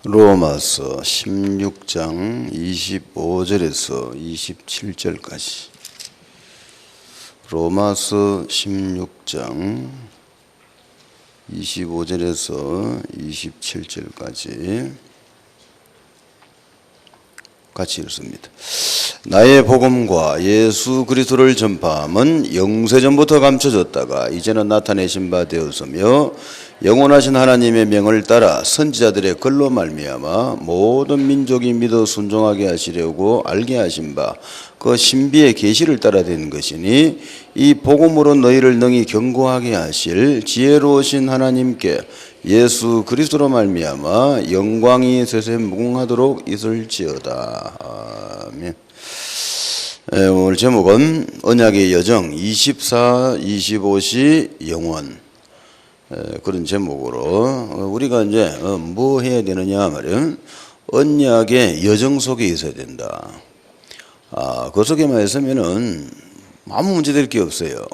로마서 16장 25절에서 27절까지. 로마서 16장 25절에서 27절까지 같이 읽습니다. 나의 복음과 예수 그리스도를 전파함은 영세전부터 감춰졌다가 이제는 나타내신 바 되었으며 영원하신 하나님의 명을 따라 선지자들의 글로 말미암아 모든 민족이 믿어 순종하게 하시려고 알게 하신 바 그 신비의 계시를 따라 된 것이니 이 복음으로 너희를 능히 견고하게 하실 지혜로우신 하나님께 예수 그리스도로 말미암아 영광이 세세 무궁하도록 있을지어다. 아멘. 오늘 제목은 언약의 여정 24, 25시 영원, 그런 제목으로 우리가 이제 뭐 해야 되느냐 말이에요. 언약의 여정 속에 있어야 된다. 그 속에만 있으면은 아무 문제될 게 없어요.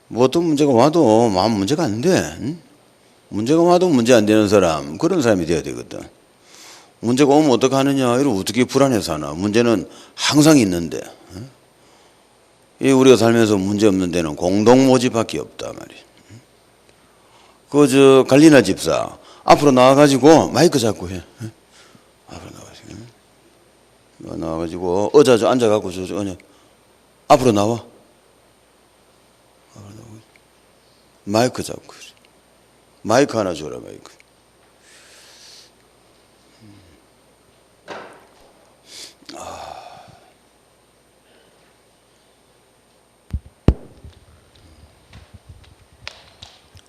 뭐 어떤 문제가 와도 아무 문제가 안 돼. 문제가 와도 문제 안 되는 사람, 그런 사람이 돼야 되거든. 문제가 오면 어떡하느냐, 이러고 어떻게 불안해 사나. 문제는 항상 있는데. 우리가 살면서 문제 없는 데는 공동모집밖에 없다 말이야. 갈리나 집사 앞으로 나와가지고 마이크 잡고 해. 앞으로 나와가지고 의자 앉아갖고 앞으로 나와. 마이크 잡고 마이크 하나 줘라. 마이크.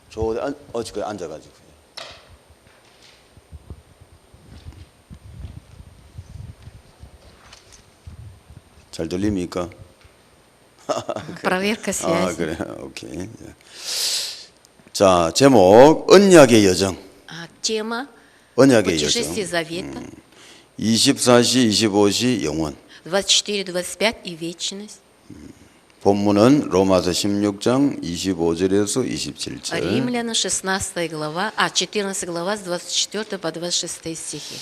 저 어찌까지 앉아가지고. 잘 들립니까? Проверка связи. 그래, 오케이. 자, 제목 언약의 여정. Тема 언약의 путешествие 여정. завета. 24시, 25시 영원. 24, 25 и вечность. 본문은 로마서 16장 25절에서 27절. Римляна 16 глава, 14 глава с 24 по 26 стихи.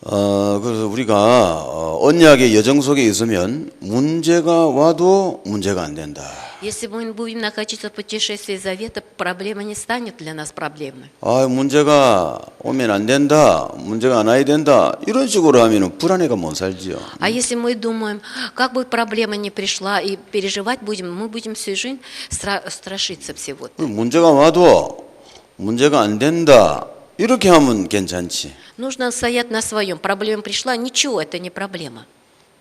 그래서 우리가 언약의 여정 속에 있으면 문제가 와도 문제가 안 된다. Если мы будем находиться в путешествии завета, проблема не станет для нас проблемой. 문제가 오면 안 된다, 문제가 안 와야 된다, 이런 식으로 하면 불안해가 못 살지요. А если мы думаем, как бы проблема не пришла и переживать будем, мы будем всю жизнь страшиться всего. 문제가 와도 문제가 안 된다, 이렇게 하면 괜찮지. Нужно стоять на своем. Проблема пришла, ничего, это не проблема.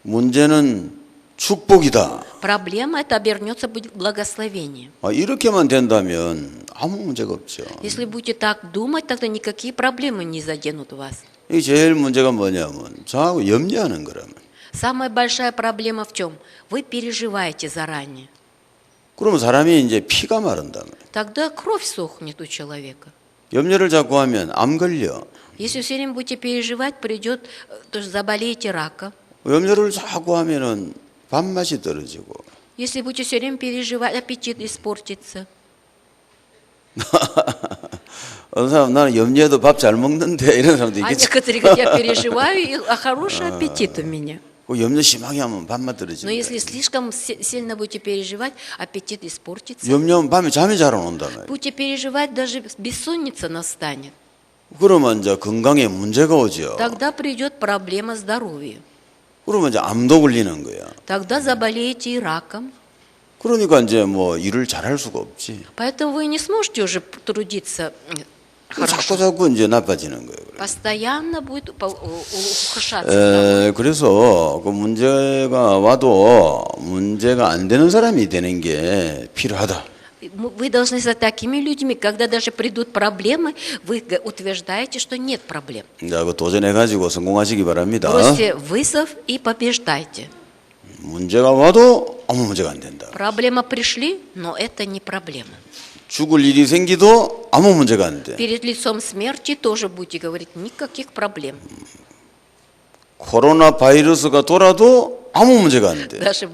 문제는 축복이다. Проблема это обернется будет благословением. 이렇게만 된다면 아무 문제가 없죠. Если будете так думать, тогда никакие проблемы не заденут вас. 이 제일 문제가 뭐냐면 자꾸 염려하는 거라면. Самая большая проблема в чем? Вы переживаете заранее. 그러면 사람이 이제 피가 마른다. Тогда кровь сохнет у человека. 염려를 자꾸 하면 암 걸려. Если все время будете переживать, придет, то заболеете раком. 염려를 자꾸 하면은 밥맛이 떨어지고. Если будете все время переживать, аппетит испортится. 어떤 사람 나는 염려해도 밥 잘 먹는데 이런 사람도 А 있겠지. некоторые говорят, я переживаю, а хороший аппетит у меня. 염려 심하게 하면 밥맛 Но 떨어진다. если слишком сильно будете переживать, аппетит испортится. 염려하면 밤에 잠이 잘 안 온다 말이야. Будете переживать, даже бессонница настанет. 그러면 이제 건강에 문제가 오죠. Тогда придет проблема здоровья. 그러면 이제 암도 걸리는 거야. Тогда заболеете и раком. 그러니까 이제 뭐 일을 잘할 수가 없지. Поэтому вы не сможете уже трудиться хорошо. 자꾸 이제 나빠지는 거예요. Постоянно будет ухудшаться. 그래서 그 문제가 와도 문제가 안 되는 사람이 되는 게 필요하다. Вы должны стать такими людьми, когда даже придут проблемы, вы утверждаете, что нет проблем. 자, 그 도전해가지고 성공하시기 바랍니다. Бросьте вызов и побеждайте. 문제가 와도 아무 문제가 안 된다. Проблема пришли, но это не проблема. 죽을 일이 생기도 아무 문제가 안 돼. Перед лицом смерти тоже будете говорить, никаких проблем. 코로나 바이러스가 돌아도 아무 문제가 안 돼. Даже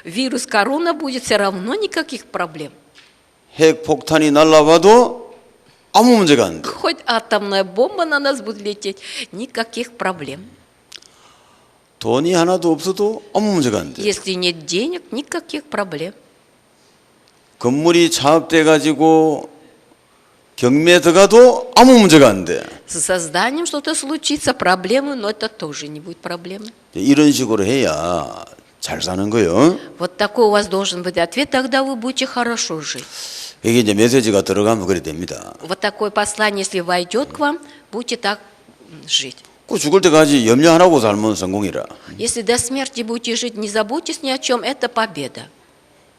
вирус корона будет, все равно никаких проблем. 핵 폭탄이 날라와도 아무 문제가 안 돼. Хоть атомная бомба на нас будет лететь, никаких проблем. 돈이 하나도 없어도 아무 문제가 안 돼. Если нет денег, никаких проблем. 건물이 차업돼 가지고 경매에 들어가도 아무 문제가 안 돼. С созданием что-то случится, проблемы, но это тоже не будет проблемы. 이런 식으로 해야 잘 사는 거예요. Вот такой у вас должен быть ответ, тогда вы будете хорошо жить. 이게 이제 메시지가 들어가면 그래 됩니다. Вот такое послание, если войдет к вам, будете так жить. 그 죽을 때까지 염려 안 하고 살면 성공이라. Если до смерти будете жить, не заботьтесь ни о чем, это победа.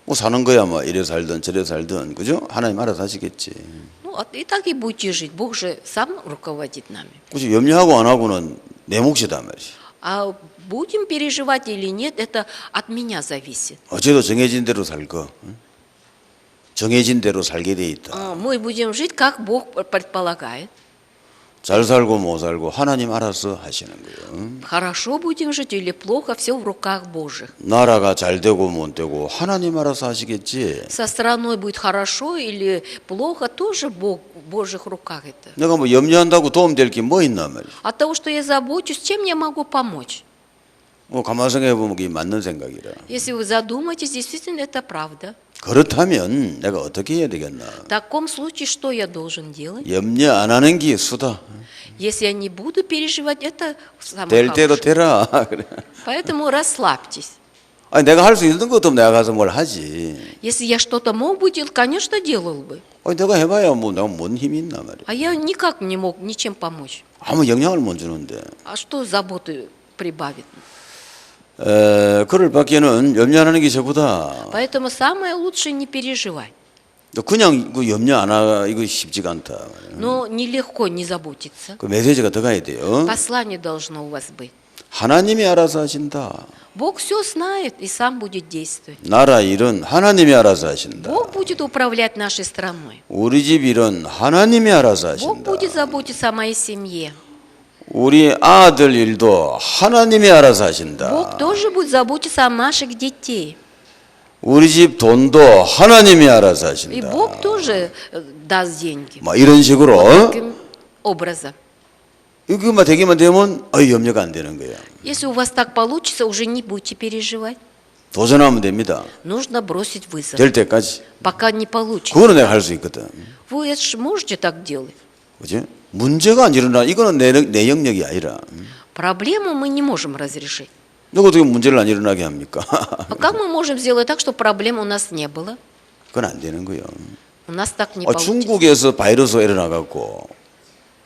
뭐 사는 거야 뭐 이래 살든 저래 살든 그죠? 하나님 알아서 하시겠지. Ну, и так и будете жить. Бог же сам руководит нами. 그치 염려하고 안 하고는 내 몫이다 말이야. А будем переживать или нет, это от меня зависит. 어제도 정해진 대로 살 거. 응? 정해진 대로 살게 돼 있다. Мы будем жить, как Бог предполагает. 잘 살고 못 살고 하나님 알아서 하시는 거예요. Хорошо будем жить или плохо, все в руках Божьих. 나라가 잘 되고 못 되고 하나님 알아서 하시겠지. Со страной будет хорошо или плохо, тоже Бог в Божьих руках это. 내가 뭐 염려한다고 도움될 게 뭐 있나 말이야. От того, что я забочусь, чем я могу помочь? 뭐 가만 생각해 보면 그게 맞는 생각이라. Если вы задумаетесь, действительно это правда. 그렇다면 내가 어떻게 해야 되겠나? В таком случае, что я должен делать? 염려 안 하는 게 수다. Если я не буду переживать, это самое 될 대로 хорошее. 되라. 그래. Поэтому расслабьтесь. 아니 내가 할 수 있는 것도 내가 가서 뭘 하지. Если я что-то мог бы делать, конечно, делал бы. 아니 내가 해봐야 뭐 내가 뭔 힘이 있나 말이야. А я никак не мог ничем помочь. 아무 영향을 못 주는데. А что заботы прибавит? 그럴 밖에는 염려 안 하는 게 최고다. Поэтому самое лучшее не переживать. 그냥 그 염려 안 하 이거 쉽지가 않다. Но нелегко не заботиться. 그 메시지가 들어가야 돼요. Послание должно у вас быть. 하나님이 알아서 하신다. Бог все знает и сам будет действовать. 나라 일은 하나님이 알아서 하신다. Бог будет управлять нашей страной. 우리 집 일은 하나님이 알아서 Бог 하신다. будет заботиться о моей семье. 우리 아들 일도 하나님이 알아서 하신다. Бог тоже будет заботиться о наших детей. 우리 집 돈도 하나님이 알아서 И 하신다. Бог тоже даст деньги. 뭐 이런 식으로 Таким образом. 이거만 되기만 되면 염려가 안 되는 거야. Если у вас так получится, уже не будете переживать. 도전하면 됩니다. Нужно бросить вызов, 될 때까지. пока не получится. 그거는 내가 할 수 있거든. Вы это ж можете так делать. 그지? 문제가 안 일어나. 이거는 내 영역이 아니라. Проблему мы не можем разрешить. 누가 어떻게 문제를 안 일어나게 합니까? А как мы можем сделать так, чтобы проблем у нас не было? 그건 안 되는 거예요. У нас так не получится. 중국에서 바이러스가 일어나갖고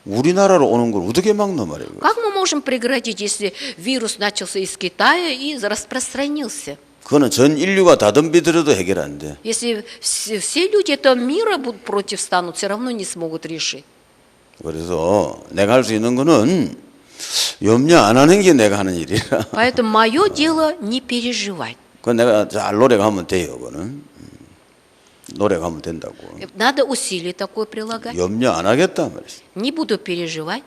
우리나라로 오는 걸 어떻게 막나 말이에요. Как мы можем прекратить, если вирус начался из Китая и распространился? 그거는 전 인류가 다 덤비들어도 해결 안 돼. Если все люди этого мира будут против станут, все равно не смогут решить. 그래서 내가 할 수 있는 거는 염려 안 하는 게 내가 하는 일이라. Поэтому мое дело не переживать. 그건 내가 잘 노력하면 돼요. 그거는 노력하면 된다고. Надо усилие такое прилагать. 염려 안 하겠다 말이야. Не буду переживать.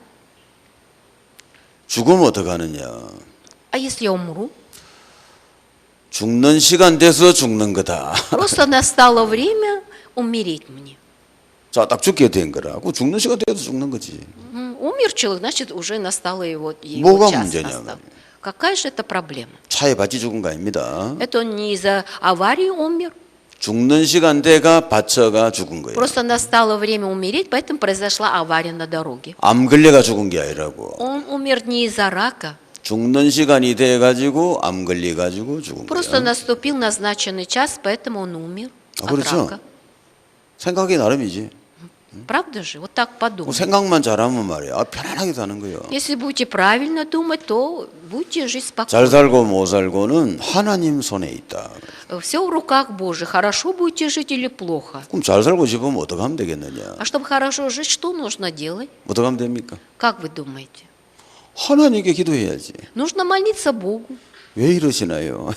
죽으면 어떻게 하느냐. А если я умру? 죽는 시간 돼서 죽는 거다. Просто настало время умереть мне. 자, 딱 죽게 된 거라. 그 죽는 시간 돼서 죽는 거지. Умер человек, значит, уже настало его 뭐가 час. 문제냐, настал. Какая же это проблема? 차에 받쳐 죽은 거 아닙니다. Это он не из-за аварии умер. 죽는 시간 돼가 받쳐가 죽은 거예요. Просто настало время умереть, поэтому произошла авария на дороге. 암 걸려가 죽은 게 아니라고. Он умер не из-за рака. 죽는 시간이 돼가지고 암 걸려가지고 죽은 Просто 거예요. наступил назначенный час, поэтому он умер от 그렇죠. рака. 생각이 나름이지. Правда же? Вот так 그 подумай. 생각만 잘하면 말이야. 편안하게 사는 거예요. Если будете правильно думать, то будете жить 잘 спокойно. 살고 못 살고는 하나님 손에 있다. Все в руках Божьих. Хорошо будете жить или плохо? 그럼 잘 살고 싶으면 어떻게 하면 되겠느냐? А чтобы хорошо жить, что нужно делать? 어떻게 하면 됩니까? Как вы думаете? 하나님께 기도해야지. Нужно молиться Богу. 왜 이러시나요?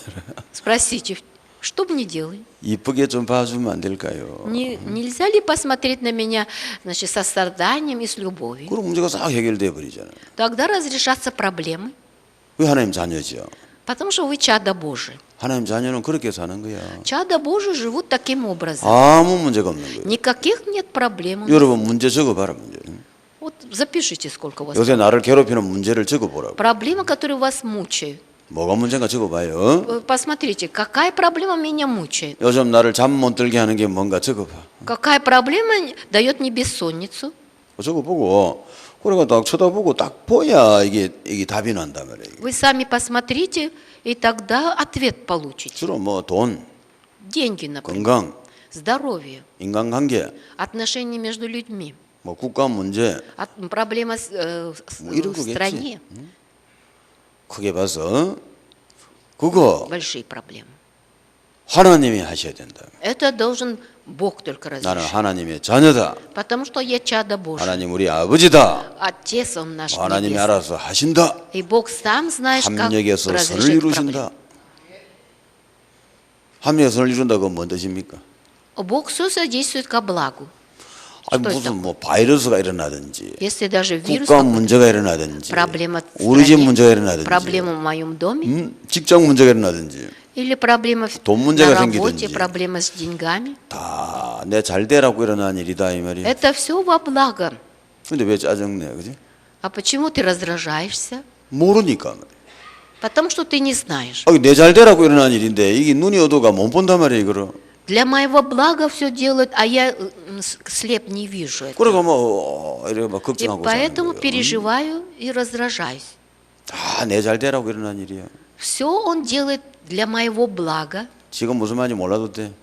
Спросите, что мне делать? 이쁘게 좀 봐주면 안 될까요? Нельзя ли посмотреть на меня, значит, со состраданием и с любовью? 그럼 문제가 싹 해결돼 버리잖아요. Тогда разрешатся проблемы. 왜 하나님 자녀죠? Потому что вы чадо Божие. 하나님 자녀는 그렇게 사는 거야. Чадо Божие живут таким образом. 아무 문제가 없는 거예요. Никаких нет проблем. 여러분 문제 적어봐라 문제. Вот запишите, сколько у вас. 요새 나를 괴롭히는 문제를 적어보라고. Проблемы, которые вас мучают. 뭐가 문제인가 적어봐요. Посмотрите, какая проблема меня мучает. 요즘 나를 잠 못 들게 하는 게 뭔가 적어봐. Какая проблема дает мне бессонницу. 적어보고 그러니까 딱 쳐다보고 딱 보야 이게 답이 난단 말이에요. Вы сами посмотрите, и тогда ответ получите. 주로 뭐 돈, Деньги, например, 건강, здоровье, 인간관계, отношения между людьми, 뭐 국가 문제 проблема 이런 в 거겠지. стране, 크게 봐서 그거 большие проблемы. 하나님이 하셔야 된다. Это должен Бог только 나는 разрешить. 하나님의 자녀다. Потому что я чадо Божие. 하나님 우리 아버지다. Отец Он наш 하나님이 небесный. 알아서 하신다. И Бог сам знает, как 합력해서 선을 разрешить проблемы. 이루신다. 합력해서 선을 이룬다 그건 뭔 뜻입니까? Бог все содействует ко благу. 아니 Что это 무슨 뭐 바이러스가 일어나든지 Если даже вирус, 국가 문제가 일어나든지 проблема в 우리 집 стране, 문제가 일어나든지 проблема в моем доме, 직장 문제가 일어나든지 или проблема 돈 на 문제가 работе, 생기든지. проблема с деньгами. 다 내 잘되라고 일어난 일이다 이 말이야. Это все во благо. 근데 왜 짜증내, 그지? А почему ты раздражаешься? 모르니까. Потому что ты не знаешь. 내 잘되라고 일어난 일인데 이게 눈이 어두가 못 본단 말이야 이거를. Для моего блага все делают, а я слеп не вижу это. 그러니까 뭐 이렇게 막 И 걱정하고 사는 поэтому 거예요. переживаю и раздражаюсь. 다내 잘되라고 일어난 일이야. Все он делает для моего блага. 지금 무슨 말인지 몰라도 돼.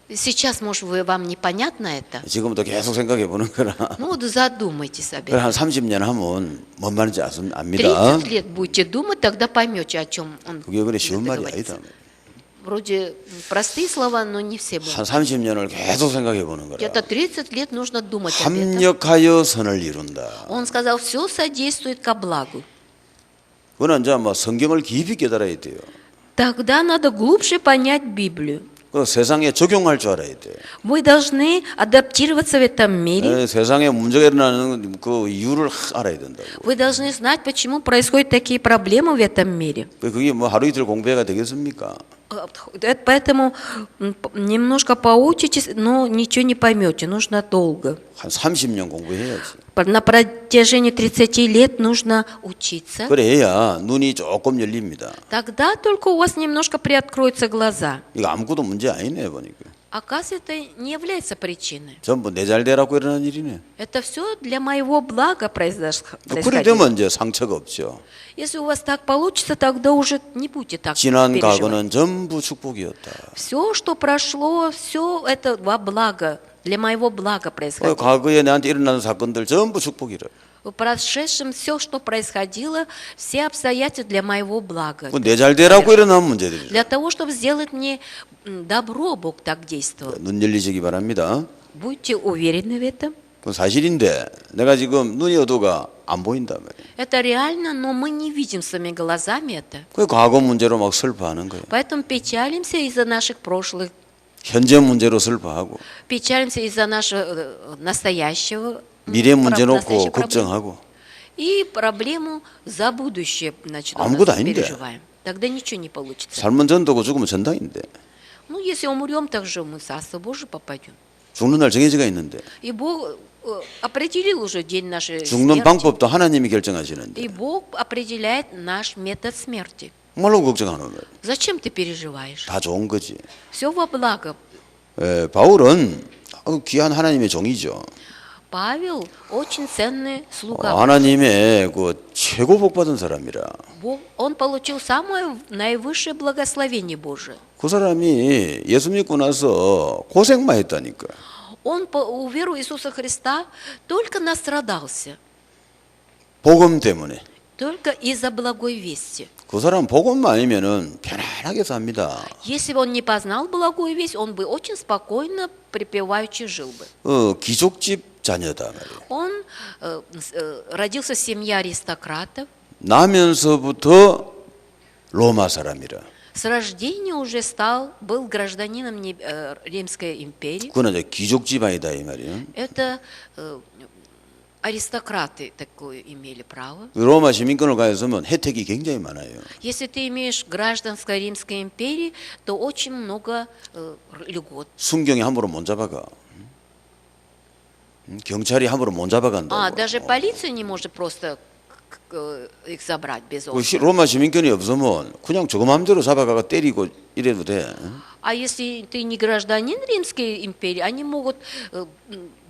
Сейчас, может, вам непонятно это? 지금부터 계속 생각해 보는 거라. Ну вот задумайтесь об 그래 этом. 한 30년 하면 뭔 말인지 압니다. 30 лет будете думать, тогда поймете, о чем он 그게 그래 쉬운 말이 говорится. 아니다. Вроде простые слова, но не все будут. 한 30년을 계속 생각해 보는 거라. Где-то 30 лет нужно думать об этом. 합력하여 선을 이룬다. Он сказал, все содействует ко благу. 그거는 이제 뭐 성경을 깊이 깨달아야 돼요. Тогда надо глубже понять Библию. 그 세상에 적용할 줄 알아야 돼. Вы должны адаптироваться в этом мире. 세상에 문제가 일어나는 그 이유를 알아야 된다고. Вы должны знать, почему происходят такие проблемы в этом мире. 그게 뭐 하루 이틀 공부해가 되겠습니까? Поэтому немножко поучитесь, но ничего не поймете. Нужно долго. 한 30년 공부해야지. На протяжении 30 лет нужно учиться. 그래야 눈이 조금 열립니다. Тогда только у вас немножко приоткроются глаза. 이거 아무것도 문제 아니네 보니까. Оказывается, это не является причиной. 전부 내 잘되라고 일어난 일이네. Это все для моего блага 그래 происходило. 되면 이제 상처가 없죠. Если у вас так получится, тогда уже не будете так 지난 переживать. 과거는 전부 축복이었다. Все, что прошло, все это во благо, для моего блага происходило. 과거에 나한테 일어나는 사건들 전부 축복이라. В прошедшем все, что происходило, все обстоятельства для моего блага. 내 잘되라고 일어난 문제들이죠. Для того, чтобы сделать мне добро, Бог так действовал. 눈 열리시기 바랍니다. Будьте уверены в этом. 그건 사실인데 내가 지금 눈이 어두가 안 보인단 말이에요. Это реально, но мы не видим своими глазами это. 그 과거 문제로 막 슬퍼하는 거예요. Поэтому печалимся из-за наших прошлых, 현재 문제로 슬퍼하고 печалимся из-за нашего настоящего, 미래 문제 настоящей 놓고 проблемы. 걱정하고 И проблему за будущее, значит, у 아무것도 нас 아닌데. переживаем. Тогда ничего не получится. 삶은 전도고 죽으면 전당인데 Ну, если умрем, так же мы в Царство Божие попадем. 죽는 날 정해져가 있는데 И Бог определил уже день нашей 죽는 смерти. 방법도 하나님이 결정하시는데 И Бог определяет наш метод смерти. 뭘로 걱정하는 거예요? Зачем ты переживаешь? 다 좋은 거지. Все во благо. 바울은 귀한 하나님의 종이죠. Павел очень ценный слуга. 하나님의 그 최고 복 받은 사람이라. Он получил самое наивысшее благословение Божие. 그 사람이 예수 믿고 나서 고생만 했다니까. Он по веру Иисуса Христа только настрадался, 복음 때문에. только из-за благой вести. 그 사람 복음만 아니면은 편안하게 삽니다. Если бы он не познал благую весть, он бы очень спокойно, припеваючи жил бы. 귀족집 자녀다 말이에요. Он родился в семье аристократов. 나면서부터 로마 사람이라. С рождения уже был гражданином Римской империи. 그건 이제 귀족 집안이다 이 말이에요. Это аристократы такое имели право. 로마 시민권을 가졌으면 혜택이 굉장히 많아요. Если ты имеешь гражданство Римской империи, то очень много льгот. 순경이 함부로 못 잡아가. 경찰이 함부로 못 잡아간다고. Даже полиция не может просто их забрать без 그 ордера. 로마 시민권이 없으면 그냥 저거 마음대로 잡아가가 때리고 이래도 돼. А если ты не гражданин Римской империи, они могут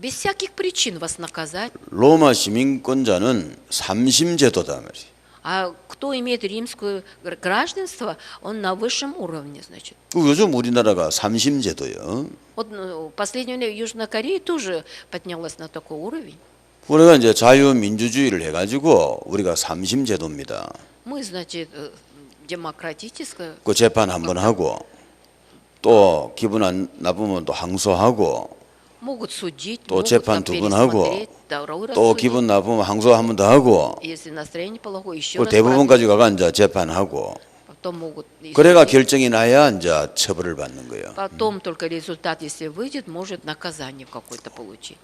без всяких причин вас наказать. 로마 시민권자는 삼심제도다 말이야. А кто имеет римское гражданство, он на высшем уровне, значит. 요즘 우리나라가 삼심제도요. Вот в последнее время Южная Корея тоже поднялась на такой уровень. 우리가 이제 자유민주주의를 해가지고 우리가 삼심제도입니다. Мы, значит, демократическое. 그 재판 한번 하고 또 기분 안 나쁘면 또 항소하고 Могут судить, 또 могут 재판 там 2번 하고 пересмотреть, второй раз 또 судить. 기분 나쁘면 항소 한 번 더 하고 Если настроение плохое, еще 그 раз 대부분까지 가가 이제 재판하고 потом могут. 그래가 결정이 나야 이제 처벌을 받는 거예요. Потом только результат, если выйдет, может наказание какое-то получить.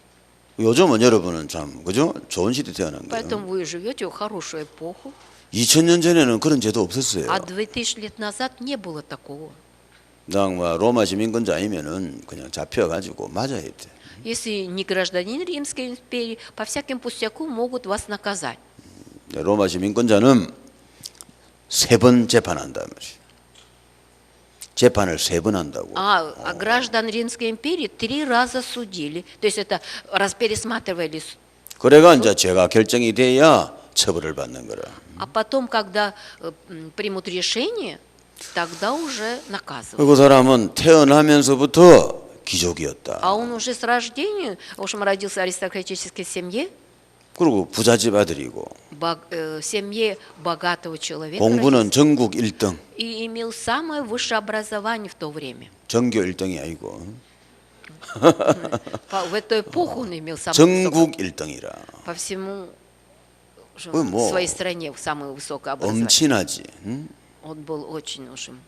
요즘은 여러분은 참 그죠? 좋은 시대 태어난 거예요. Поэтому вы живете в хорошую эпоху. 2000년 전에는 그런 제도 없었어요. А 2000 лет назад не было такого. 그냥 뭐 로마 시민권자 아니면은 그냥 잡혀가지고 맞아야 돼. Если не гражданин Римской империи, по всяким пустякам могут вас наказать. 로마 시민권자는 3번 재판한다 말이야. 재판을 3번 한다고. А граждан Римской империи 3 раза судили. То есть это раз пересматривали. 그래가 이제 죄가 결정이 돼야 처벌을 받는 거라. А потом, когда примут решение, тогда уже наказывают. 그 사람은 태어나면서부터 귀족이었다. А он уже с рождения, в общем, родился в аристократической семье, 그리고 부잣집 아들이고 в семье богатого человека, 공부는 전국 1등, и имел самое высшее образование в то время. 전교 1등이 아니고 В эту эпоху он имел самое 전국 1등이라. по всему 뭐, своей стране самое высокое образование. 엄친아지. 응? Он был очень ушим.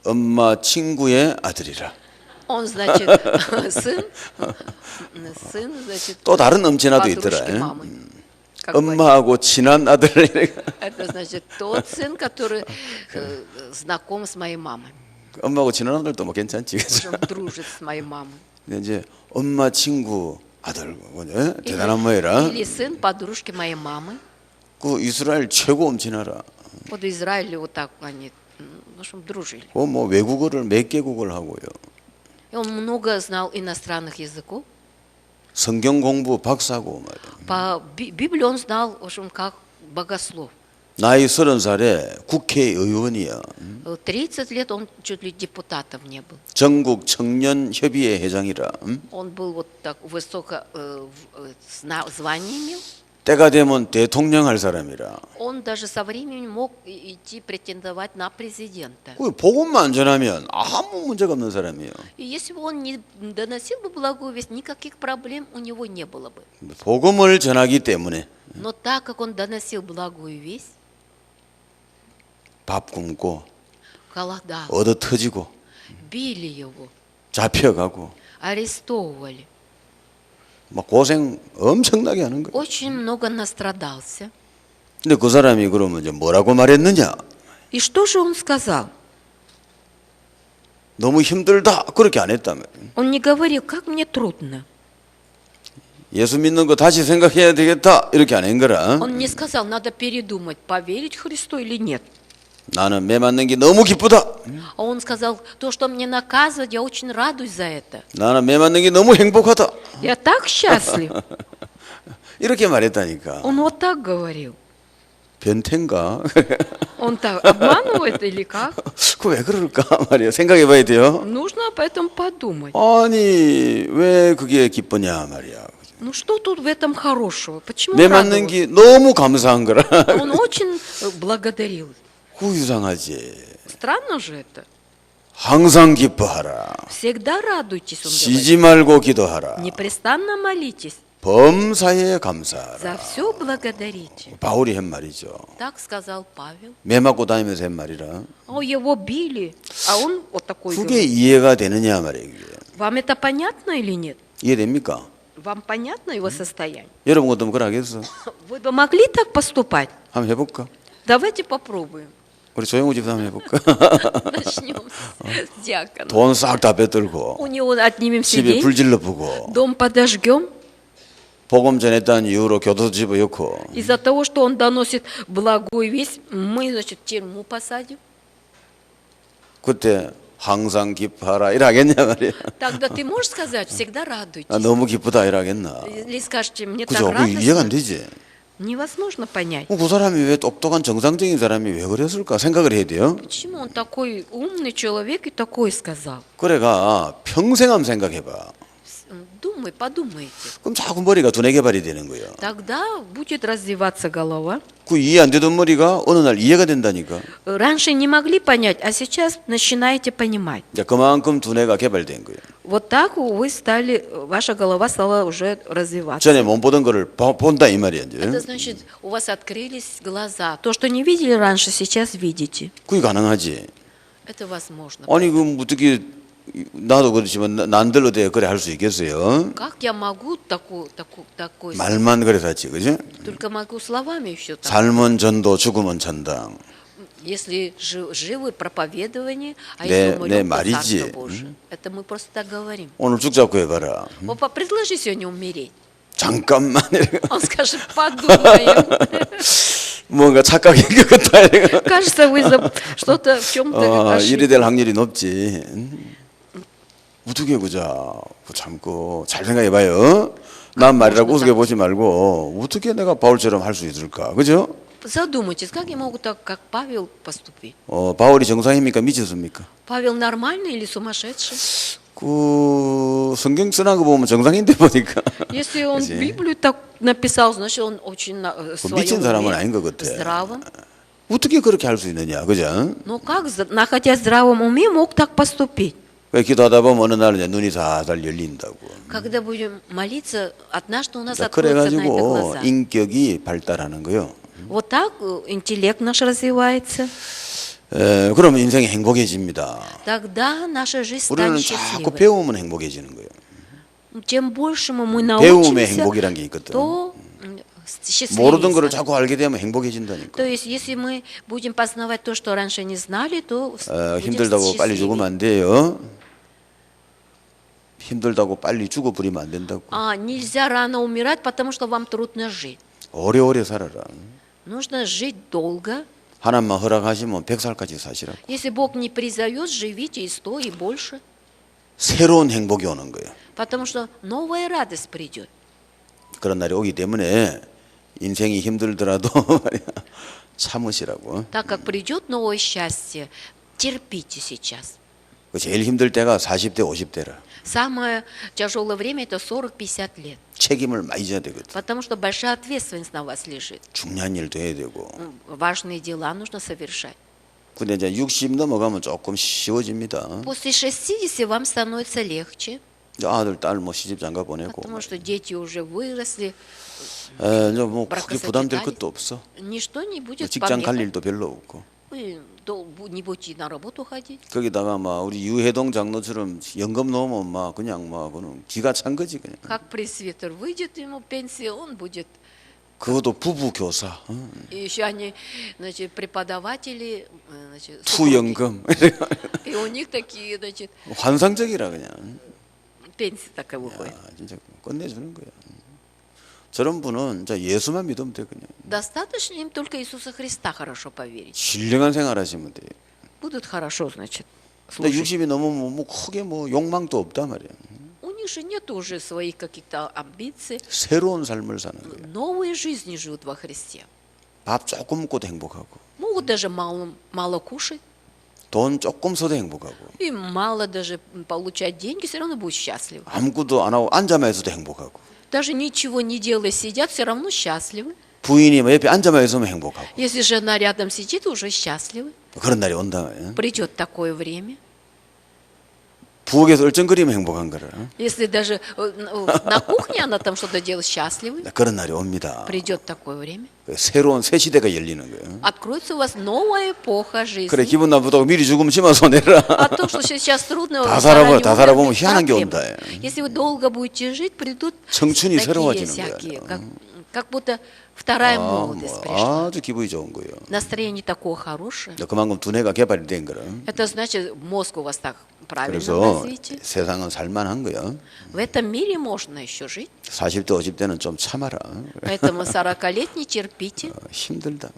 엄마 친구의 아들이라. Он, значит, сын, значит, 또 다른 엄친아도 있더라. подружки 응? мамы. Как бы 엄마하고 친한 아들. это значит тот сын, который знаком с моей мамой, 엄마하고 친한 아들도 뭐 괜찮지. 그죠? он дружит с моей мамой. 근데 이제 엄마 친구 아들, 뭐냐? 대단한 모이라. Или сын подружки моей мамы. 그 이스라엘 최고 엄친아라. Вот в Израиле вот так они, в общем, дружили. 뭐 외국어를 몇 개국을 하고요. И он много знал иностранных языков. 성경 공부 박사고 말이야. По Библии он знал, в общем, как богослов. 나이 30살에 국회의원이야. 30 лет он чуть ли депутатом не был. 전국 청년 협의회 회장이라. Он был вот так высоко звание имел. 때가 되면 대통령 할 사람이라. Он даже со временем мог идти претендовать на президента. 그 복음만 전하면 아무 문제가 없는 사람이에요. И если бы он не доносил бы благую весть, никаких проблем у него не было бы. 복음을 전하기 때문에 Но так как он доносил благую весть, 밥 굶고 голодал, 얻어 터지고 били его, 잡혀가고 арестовывали, 막 고생 엄청나게 하는 거예요. очень много настрадался. 근데 그 사람이 그러면 이제 뭐라고 말했느냐? И что же он сказал? 너무 힘들다 그렇게 안 했다며. Он не говорил, как мне трудно. 예수 믿는 거 다시 생각해야 되겠다 이렇게 안 한 거라. Он не сказал, надо передумать, поверить Христу или нет. 나는 매 맞는 게 너무 기쁘다. А он сказал, то, что мне наказывают, я очень радуюсь за это. 나는 매 맞는 게 너무 행복하다. Я так счастлив. 이렇게 말했다니까. Он вот так говорил. 변태인가? Он так обманывает или как? 그 왜 그럴까 말이에요. 생각해 봐야 돼요. Нужно об этом подумать. 아니 왜 그게 기쁘냐 말이야. Ну что тут в этом хорошего? Почему 매 맞는 радовался? 게 너무 감사한 거라. Он очень благодарил. 그 이상하지. Странно же это. 항상 기뻐하라. Всегда радуйтесь, он говорит. 쉬지 말고 기도하라. Непрестанно молитесь. 범사에 감사하라. За все благодарите. 바울이 한 말이죠. Так сказал Павел. 매 맞고 다니면서 한 말이라. Его били, а он вот такой 그게 говорит. 이해가 되느냐 말이에요. Вам это понятно или нет? 이해됩니까? Вам понятно его состояние? 여러분 같으면 그걸 하겠어? Вы бы могли так поступать? 한번 해볼까? Давайте попробуем. 우리 조영우 집사 한번 해볼까? Начнем с диакона. 돈 싹 다 뺏들고 У него отнимем все 집에 불 деньги, 질러부고 дом подожгем. 복음 전했다는 이유로 교도소 집어넣고 Из-за того, что он доносит благую весть, мы, значит, в тюрьму посадим. 그때 항상 기뻐하라 이러겠냐 말이야. Тогда ты можешь сказать, всегда радуйтесь. 아, 너무 기쁘다 이러겠나. Или скажете, мне так 그죠? 그 이해가 안 радостно. 되지. Невозможно понять. 그 사람이 왜 똑똑한 정상적인 사람이 왜 그랬을까 생각을 해야 돼요. Почему он такой умный человек и такой сказал? 그래가 평생 한번 생각해봐. Думай, подумайте. 그럼 자꾸 머리가 두뇌 개발이 되는 거예요. Тогда будет развиваться голова. 그 이해 안 되던 머리가 어느 날 이해가 된다니까. Раньше не могли понять, а сейчас начинаете понимать. 이제 그만큼 두뇌가 개발된 거예요. Вот так вы стали, ваша голова стала уже развиваться. 전에 못 보던 거를 본다 이 말이야 이제. Это значит, у вас открылись глаза. То, что не видели раньше, сейчас видите. 그게 가능하지. Это возможно. 아니 그럼 어떻게 나도 그렇지만 난들 어때 그래 할 수 있겠어요? Как я могу такой 말만 그래서 하지, 그지? только могу словами все так. 삶은 전도, 죽음은 천당. Если живы проповедование, а 네, если 네, умрем, то 말이지. Царство Божие. Это мы просто так говорим. 오늘 죽 잡고 해봐라. Папа, предложи сегодня умереть. 잠깐만. Он скажет, подумаем. 뭔가 착각인 것 같다. Кажется, вы что-то в чем-то 이래 ошиблись. 될 확률이 높지. 어떻게 보자. 참고 잘 생각해봐요. 난 말이라고 우습게 보지 말고 어떻게 내가 바울처럼 할 수 있을까, 그죠? Задумайтесь, как я могу так, как Павел, поступить? 바울이 정상입니까? 미쳤습니까? Павел нормальный или сумасшедший? 그 성경 쓰는 거 보면 정상인데 보니까. Если он 그치? Библию так написал, значит, он очень в 그 미친 своем 사람은 уме, 아닌 것 같아. здравом. 어떻게 그렇게 할 수 있느냐, 그죠? Но как, находясь в здравом уме, мог так поступить? 왜 기도하다 보면 어느 날 이제 눈이 살살 열린다고. Когда будем молиться, однажды у нас 자, откроются на это 그래가지고 глаза. 인격이 발달하는 거요. Вот так интеллект наш развивается. 그러면 인생이 행복해집니다. Тогда наша жизнь 우리는 станет 자꾸 счастливой. 배우면 행복해지는 거예요. Чем большему мы 배움의 научимся, 행복이란 게 있거든. то 모르던 거를 счастливее. 자꾸 알게 되면 행복해진다니까. То есть, если мы будем познавать то, что раньше не знали, то будем 힘들다고 빨리 죽으면 счастливее. 안 돼요. 힘들다고 빨리 죽어버리면 안 된다고. Нельзя рано умирать, потому что вам трудно жить. 오래오래 살아라. Нужно жить долго. 하나님만 허락하시면 100살까지 사시라고. Если Бог не призовет, живите и 100, и больше. 새로운 행복이 오는 거예요. Потому что новая радость придет. 그런 날이 오기 때문에 인생이 힘들더라도 말이야, 참으시라고. Так как придет новое счастье, терпите сейчас. 그 제일 힘들 때가 40대, 50대라. Самое тяжелое время – это 40-50 лет. 책임을 많이 져야 되거든. Потому что большая ответственность на вас лежит. 중요한 일도 해야 되고. Важные дела нужно совершать. 근데 이제 60 넘어가면 조금 쉬워집니다. После 60 вам становится легче, 이제 아들, 딸 뭐 시집 장가 보내고. потому что дети уже выросли, 이제 뭐 크게 부담될 것도 없어. ничто не будет 직장 갈 помехой. 일도 별로 없고. Вы не будете на работу ходить. 거기다가 막 우리 유해동 장로처럼 연금 넣으면 막 그냥 막 그는 기가 찬 거지 그냥. Как пресвитер выйдет ему пенсия, он будет. 그것도 부부 교사, И еще они, значит, преподаватели, значит, 투연금 и у них такие, значит, 환상적이라 그냥. пенсии такая выходит. 진짜 끝내주는 거야. 저런 분은 진짜 예수만 믿으면 돼 그냥. Достаточно им только Иисуса Христа хорошо поверить. 신령한 생활하시면 돼. Будут хорошо, значит, 근데 слушать. 60이 넘으면 뭐 크게 뭐 욕망도 없단 말이야. У них же нет уже своих каких-то амбиций. 새로운 삶을 사는 거야. Новые жизни живут во Христе. 밥 조금 먹고도 행복하고, Могут даже мало кушать 돈 조금 써도 행복하고, и мало даже получать деньги, все равно будут счастливы. 아무것도 안 하고 앉아만 있어도 행복하고, Даже ничего не делая, сидят, все равно счастливы. 부인이 뭐 옆에 앉아만 있으면 행복하고. Если жена рядом сидит, уже счастливы. 그런 날이 온다 말이야. Придет такое время. 부엌에서 얼쩡거리면 행복한 거라. Если даже на кухне она там что-то делает, счастливый, 그런 날이 옵니다. придет такое время. 새로운 새 시대가 열리는 거예요. Откроется у вас новая эпоха 그래 жизни. 기분 나쁘다고 미리 죽으면 치마 손해라. А то, что сейчас трудно, 다 заранее 살아보면 다 살아보면 умерли, 희한한 게 проблемы. 온다. Если вы долго будете жить, придут 청춘이 такие 새로워지는 всякие, 거야. как будто вторая молодость пришла. 아주 기분이 좋은 거예요. Настроение такое хорошее. 그만큼 두뇌가 개발이 된 거라. Это значит, мозг у вас так правильно 그래서 развитие. 세상은 살만한 거야. В этом мире можно еще жить. 40대 50대는 좀 참아라. Поэтому 40 не терпите. 힘들다.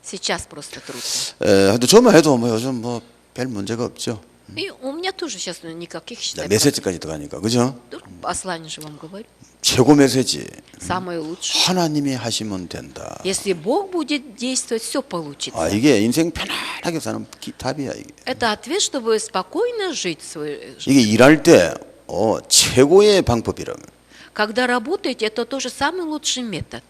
Сейчас просто трудно. 근데 저만 해도 뭐 요즘 뭐 별 문제가 없죠. И у меня тоже сейчас никаких, считай, 메시지까지 들어가니까 그죠? послание же вам говорю. 최고 메시지. Самое лучшее. 하나님이 하시면 된다. Если Бог будет действовать, все получится. 아 이게 인생 편안하게 사는 답이야 이게. Это ответ, чтобы спокойно жить свою жизнь. 이게 일할 때 최고의 방법이라고. Когда работаете, это тоже самый лучший метод.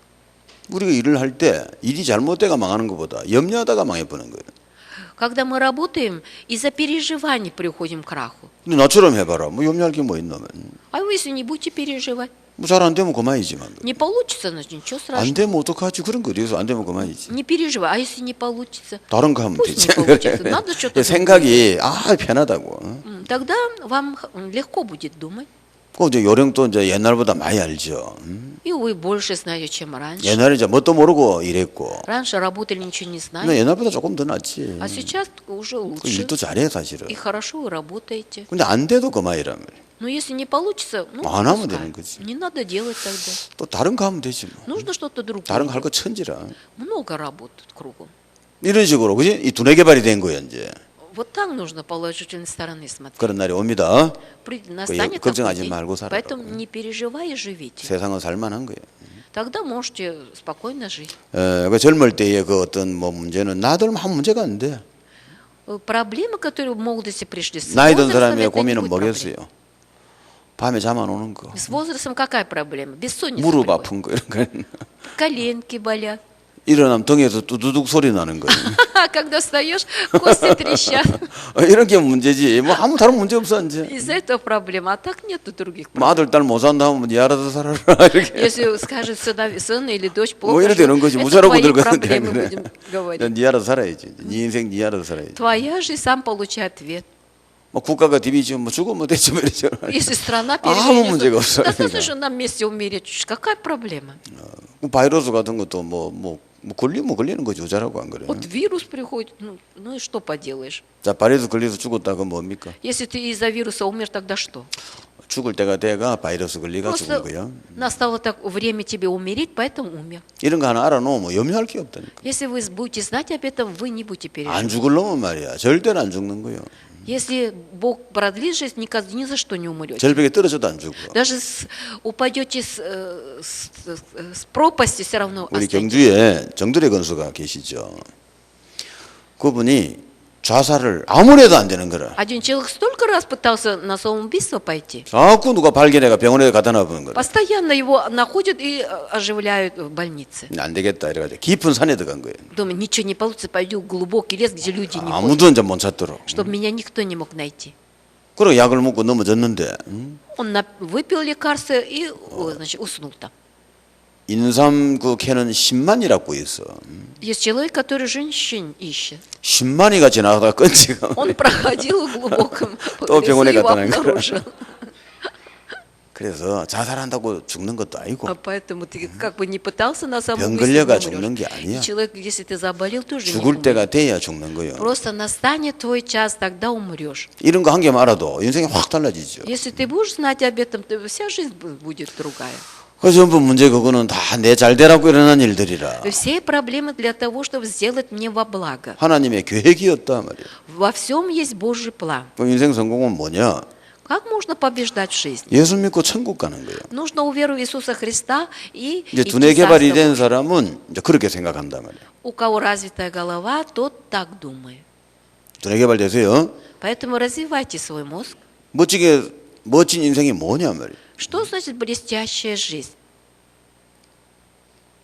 우리가 일을 할 때 일이 잘못돼가 망하는 것보다 염려하다가 망해보는 거예요. Когда мы работаем, из-за переживаний приходим к краху. 근데 나처럼 해봐라. 뭐 염려할 게 뭐 있나? А вы, если не будете переживать, 뭐 잘 안 되면 그만이지만. не получится, значит, ничего 안 страшного. 되면 어떡하지? 그런 거 어디서 안 되면 그만이지. Не переживай. А если не получится, 다른 거 하면 пусть 되지. не получится. Надо что-то 생각이 편하다고. тогда вам легко будет думать. 그 이제 요령도 이제 옛날보다 많이 알죠. И вы больше знаете, чем раньше. 옛날에 이제 뭣도 모르고 일했고. Раньше работали, ничего не 근데 знали. 옛날보다 조금 더 낫지. А сейчас уже 그 лучше. 일도 잘해 사실은. И хорошо вы работаете. 근데 안 돼도 그만이란 말이야. Но если не получится, ну, 안 하면 пускай. 되는 거지. Не надо делать тогда. 또 다른 거 하면 되지 뭐. Нужно что-то другое. 다른 거 할 거 천지라. Много работают кругом. 이런 식으로 그지? 이 두뇌 개발이 된 거야 이제. Вот так нужно положительной стороны смотреть. 그런 날이 옵니다. Настанет такой 걱정하지 день. 말고 살아라. Поэтому не переживай и живите. 세상은 살만한 거예요. Тогда можете спокойно жить. 그 젊을 때의 그 어떤 뭐 문제는 나들만 한 문제가 안 돼. Проблемы, которые в молодости пришли, с 나이 든 возрастом 사람의 это не 고민은 будет проблем. 뭐겠어요? 밤에 잠 안 오는 거, С возрастом какая проблема? Бессонница 무릎 приходит. 아픈 거 이런 거. Коленки болят. 일어나면 등에서 뚜두둑 소리 나는 거예요. Когда встаешь, кости трещат. 이런 게 문제지. 뭐 아무 다른 문제 없어 이제. Из-за этого проблема. А так нету других 뭐 проблем. 아들 딸 못 산다 하면 니 알아서 살아라 이렇게. Если скажет сын или дочь 뭐 плохо, 이래 되는 거지. это 무자라고 твои 들거든. проблемы, будем говорить. 니 알아서 살아야지. 니 인생 니 알아서 살아야지. Твоя жизнь, сам получай ответ. 뭐 국가가 디비지면 뭐 죽으면 되지 뭐 이러죠. Если страна 아무 문제가 없어요, достаточно 그러니까. же нам вместе умереть. Какая проблема? 바이러스 같은 것도 뭐 걸리면 걸리는 거지 어쩌라고 안 그래. Вот вирус приходит, ну и что поделаешь? 자 바이러스 걸려서 죽었다가 뭡니까? Если ты из-за вируса умер, тогда что? 죽을 때가 돼가 바이러스 걸리가 죽은 Просто 거야. настало так время тебе умереть, поэтому умер. 이런 거 하나 알아놓으면 염려할 게 없다니까. Если вы будете знать об этом, вы не будете 안 переживать. 죽을 놈은 말이야. 절대로 안 죽는 거요. Если Бог продлит жизнь, ни за что не умрете. 절벽에 떨어져도 안 죽어. Даже упадете с пропасти, все равно 우리 останетесь. 경주에 정들의 건수가 계시죠. 그분이 자살을 아무래도 안 되는 거라. Один человек столько раз пытался на самоубийство пойти. 자꾸 누가 발견해가 병원에 갖다 놔보는 거라. Постоянно его находят и оживляют в больнице. 안 되겠다 이래가지고 깊은 산에 들어간 거예요. Думаю, ничего не получится, пойду в глубокий лес, где люди не ходят, 아무도 이제 못 찾도록. чтобы меня никто не мог найти. 그리고 약을 먹고 넘어졌는데 Он выпил лекарство и, значит, уснул там. 인삼 그 캐는 10만이라고 있어. Есть человек, который женщин ищет. 10만이가 지나가다가 끈지가 Он проходил в глубоком 또 лесу 병원에 и его 갖다 놔. обнаружил. 그래서 자살한다고 죽는 것도 아니고 А поэтому ты как бы не пытался на 병 самоубийство, 걸려가 не 죽는 умрешь. 게 아니야. И человек, если ты заболел, тоже не 죽을 умрешь. 때가 돼야 죽는 거예요. Просто настанет твой час, тогда умрешь. 이런 거 한 개만 알아도 인생이 확 달라지죠. Если ты будешь знать об этом, то вся жизнь будет другая. 그 전부 문제 그거는 다 내 잘 되라고 일어난 일들이라. Все проблемы для того, чтобы сделать мне во благо. 하나님의 계획이었다 말이야. Во всем есть Божий план. 그럼 인생 성공은 뭐냐? Как можно побеждать в жизни? 예수 믿고 천국 가는 거예요. Нужно уверовать в Иисуса Христа и 이제 идти 두뇌 в 개발이 Царство 된 Божие. 사람은 이제 그렇게 생각한단 말이야. У кого развитая голова, тот так думает. 두뇌 개발돼서요. Поэтому развивайте свой мозг. 멋진 인생이 뭐냐 말이야. Что значит блестящая жизнь?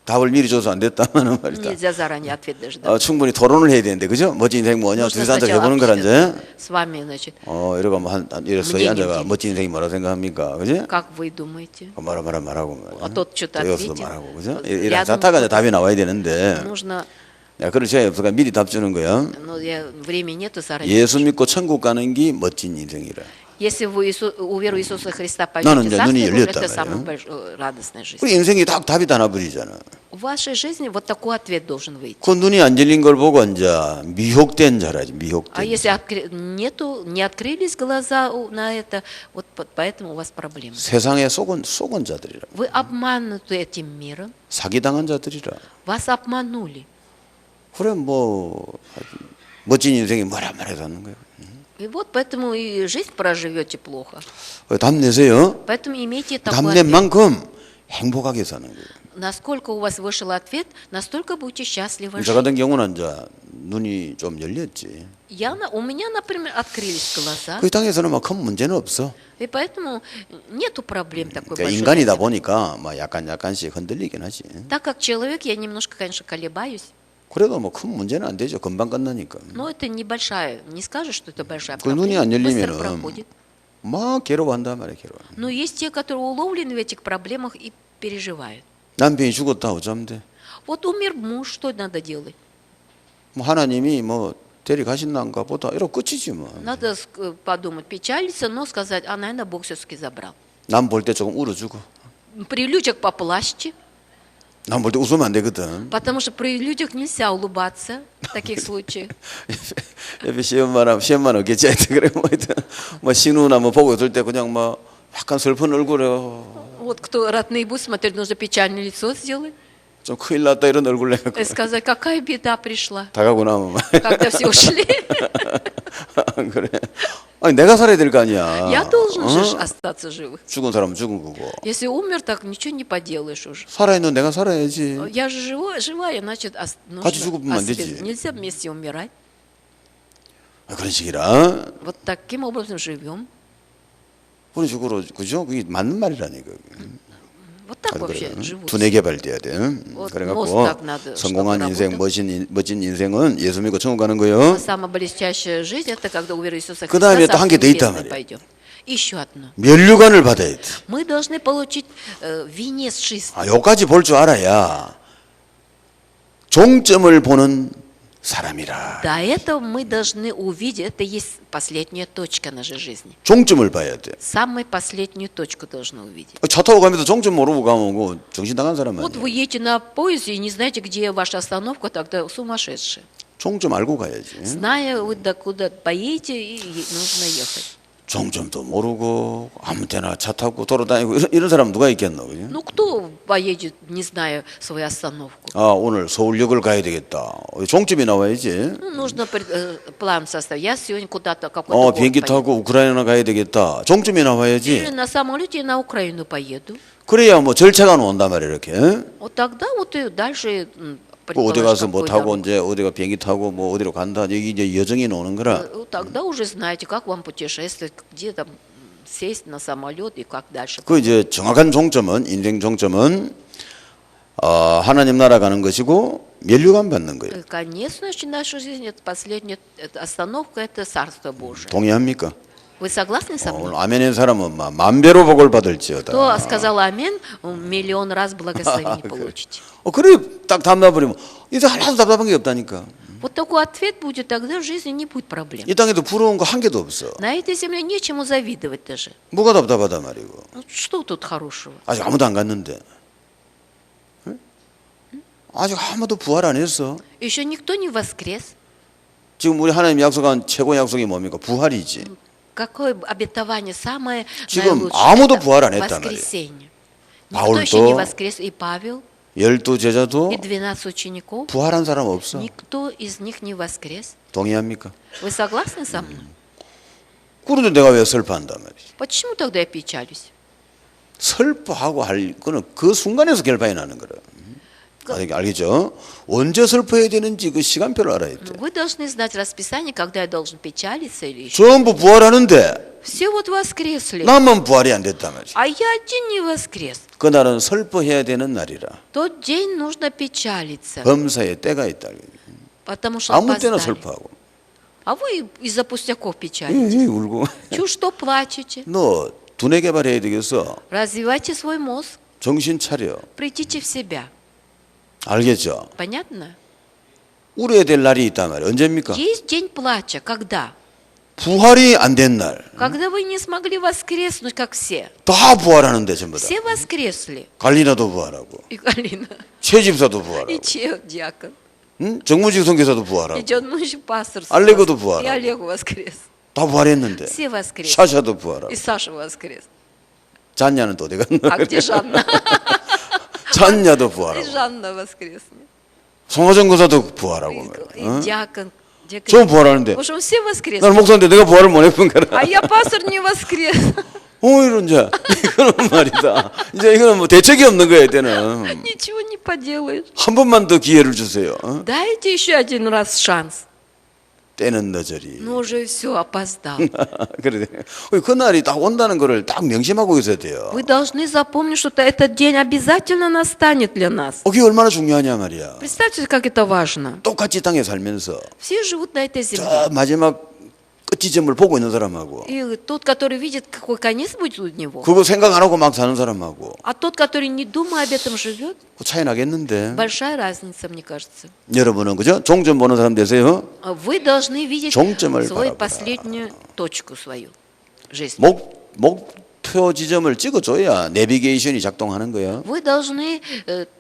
답을 미리 줘서 안 됐다는 말이다. Нельзя заранее ответ дождаться. 충분히 토론을 해야 되는데, 그죠? 멋진 인생 뭐냐? Нужно 둘이서 앉아 сначала 해보는 거라, 이제. с вами, значит, 이러고 뭐 이래 서희 мнением 앉아가 делиться. 멋진 인생이 뭐라 생각합니까? 그지? как вы думаете? 말하고. тот что-то 여기서도 ответил. 말하고, 그죠? Я 이런 думаю, 자타가 이제 что 답이 나와야 되는데, нужно, 야, 그럴 시간이 없으니까 미리 답 주는 거야. но времени нету заранее. 예수 믿고 천국 가는 게 멋진 인생이라. Если вы уверу Иисуса Христа 나는 пойдете 이제 в 눈이 Царствие Божие, 열렸단 это самая 말이에요. радостная жизнь. 우리 인생이 딱 답이 다 나버리잖아. В вашей жизни вот такой ответ должен выйти. 그 눈이 안 열린 걸 보고 이제 미혹된 자라지, А 미혹된. если не открылись глаза на это, вот поэтому у вас проблемы. 세상에 속은 자들이라. Вы обмануты этим миром, 사기당한 자들이라. вас обманули. 그래 뭐 멋진 인생이 뭐라 말해도 하는 거예요. И вот поэтому и жизнь проживете плохо. 답 내세요. Поэтому имейте 답 такой 낸 ответ. 만큼 행복하게 사는 거예요. Насколько у вас вышел ответ, настолько будете счастливы 저 жить. 같은 경우는 이제 눈이 좀 열렸지. У меня, например, открылись глаза, 그 땅에서는 막 큰 문제는 없어. и поэтому нету проблем такой 그러니까 большой. 인간이다 жизни. 보니까 뭐 약간씩 흔들리긴 하지. Так как человек, я немножко, конечно, колебаюсь, 그래도 뭐 큰 문제는 안 되죠. 금방 끝나니까. но это небольшая, не скажешь, что это большая 그 눈이 проблема, 안 быстро 열리면은 проходит. 막 괴로워한단 말이야, 괴로워. Но есть те, которые уловлены в этих проблемах и переживают. 남편이 죽었다 어쩌면 돼. Вот умер муж, что надо делать? 뭐 하나님이 뭐 데려가신다는가 보다 이러고 끝이지 뭐. Надо подумать, печалиться, но сказать, а, наверное, Бог все-таки забрал. 남 볼 때 조금 울어주고. При людях поплачьте, 남 볼 때 웃으면 안 되거든. потому что при людях нельзя улыбаться в таких случаях. 옆에 시엄마는 없겠지. 하여튼 그래 뭐 하여튼 뭐 신우나 뭐 보고 있을 때 그냥 뭐 약간 슬픈 얼굴에 Вот кто родные будут смотреть, нужно печальное лицо сделать 좀 큰일 났다 이런 얼굴 내고 и сказать, какая беда пришла, 다 가고 나면 막 когда все ушли. 그래. 아니 내가 살아야 될 거 아니야. Я должен же остаться живых. 죽은 사람은 죽은 거고. Если умер, так ничего не поделаешь уже. 살아있는 내가 살아야지. Я же живая, значит, 같이 죽으면 안 되지. нельзя вместе умирать. 그런 식이라. Вот таким образом живем. 그런 식으로 그죠? 그게 맞는 말이라니까. Вот так вообще живут. 두뇌 개발돼야 돼. Вот 그래갖고 мозг так надо, 성공한 чтобы 인생, работал. 멋진 인생은 예수 믿고 천국 가는 거예요. Самая блестящая жизнь это когда уверу Иисуса 그 다음에 Христа 또 한 개 더 Царствие 있단 Небесное 말이야. пойдем. Еще одно. 면류관을 받아야 돼. Мы должны получить венец жизни. 여기까지 볼 줄 알아야 종점을 보는 사람이라. До этого мы должны увидеть, это есть последняя точка нашей жизни. 종점을 봐야 돼. Самую последнюю точку должны увидеть. 차 타고 가면서 종점 모르고 가면 그 정신 나간 사람 Вот 아니야. вы едете на поезде и не знаете, где ваша остановка, тогда сумасшедшие. 종점 알고 가야지. Зная, вы докуда поедете, и нужно ехать. 종점도 모르고 아무 때나 차 타고 돌아다니고 이런 사람 누가 있겠노? 그죠? Ну, кто поедет, не зная свою остановку? 아 오늘 서울역을 가야 되겠다. 종점이 나와야지. Ну, нужно план составить. Я сегодня куда-то, какой-то город 비행기 поеду. 타고 우크라이나 가야 되겠다. 종점이 Или 나와야지. на самолете на Украину поеду. 그래야 뭐 절차가 나온단 말이야 이렇게. Вот тогда вот и дальше 그 어디 가서 뭐 предположить, 타고 какой 이제 어디가 비행기 타고 뭐 어디로 간다. 여기 이제 여정이 나오는 거라. дорогу. Тогда уже знаете, как вам путешествовать, где там сесть на самолет и как дальше. 그 이제 정확한 종점은 인생 종점은 하나님 나라 가는 것이고 면류관 받는 거예요. Конец нашей жизни, это последняя остановка, это Царство Божие. 동의합니까? Вы согласны со мной? 오늘 아멘의 사람은 만 배로 복을 받을지어다. Кто сказал амин, миллион раз благословение получите. 그래 딱 답나버리면 이제 하나도 답답한 게 없다니까. Вот такой ответ будет, тогда в жизни не будет проблем. 이 땅에도 부러운 거 한 개도 없어. На этой земле нечему завидовать даже. 뭐가 답답하다 말이고. Ну, что тут хорошего? 아직 아무도 안 갔는데. 응? 아직 아무도 부활 안 했어. Еще никто не воскрес. 지금 우리 하나님 약속한 최고 약속이 뭡니까? 부활이지. Какое обетование самое 지금 наилучшее? 아무도 Это 부활 안 했단 воскресенье. Никто 바울도 еще не воскрес. И Павел, 12제자도 и 12 учеников. 부활한 사람 없어. Никто из них не воскрес. 동의합니까? Вы согласны со мной? 그런데 내가 왜 슬퍼한단 말이지? Почему тогда я печалюсь? 슬퍼하고 할 거는 그 순간에서 결판이 나는 거라. 알겠죠? 언제 슬퍼해야 되는지 그 시간표를 알아야 돼. Вы должны знать расписание, когда я должен печалиться или еще. 전부 부활하는데 Все вот воскресли, 나만 부활이 안 됐단 말이야. а я один не воскрес. 그날은 슬퍼해야 되는 날이라. Тот день нужно печалиться, 범사에 때가 있다. потому что 아무 때나 опоздали. 슬퍼하고. А вы из-за пустяков печалитесь. 울고. Чё, что плачете? 너 두뇌 개발해야 되겠어. Развивайте свой мозг, 정신 차려. придите в себя. 알겠죠? Понятно? 울어야 될 날이 있단 말이야. 언제입니까? Есть день плача. Когда? 부활이 안 된 날. Когда вы не смогли воскреснуть, как все. 다 부활하는데 전부 다. Все воскресли. 갈리나도 부활하고, И Галина, 최집사도 и 부활하고, диакон, 응? 정무직 선교사도 и 부활하고, Джон Муж пастор. Олегу-то И 부활하고. Олег воскрес. 다 부활했는데. Все воскресли. 샤샤도 부활하고. И Саша воскрес. 잔냐는 또 어디 갔나? А где Жанна? 잔냐도 И 부활하고, Жанна воскресла. 송화정 교사도 부활하고. И 응? диакон. 전 부활하는데. Потому что все воскресли. 나는 목사인데 내가 부활을 못 해본 거라. А я пастор не воскрес. 이런 이제 이거는 말이다. 이제 이거는 뭐 대책이 없는 거야 이때는. Ничего не поделаешь. 한 번만 더 기회를 주세요. 어? Дайте еще один раз шанс. 때는 늦으리. Но уже все, опоздал. 그래. 그 날이 딱 온다는 거를 딱 명심하고 있어야 돼요. Вы должны запомнить, что этот день обязательно настанет для нас. 그게 얼마나 중요하냐 말이야. Представьте, как это важно. 똑같이 땅에 살면서 Все живут на этой земле. 저 마지막 끝지점을 보고 있는 사람하고 И тот, который видит, какой конец будет у него, 그거 생각 안 하고 막 사는 사람하고 а тот, который не думая об этом живет, 그 차이 나겠는데. большая разница, мне кажется. 여러분은 그죠? 종점 보는 사람 되세요? Вы должны видеть 종점을 свою 바라보라. последнюю точку свою жизни. 목표 지점을 찍어줘야 내비게이션이 작동하는 거야. Вы должны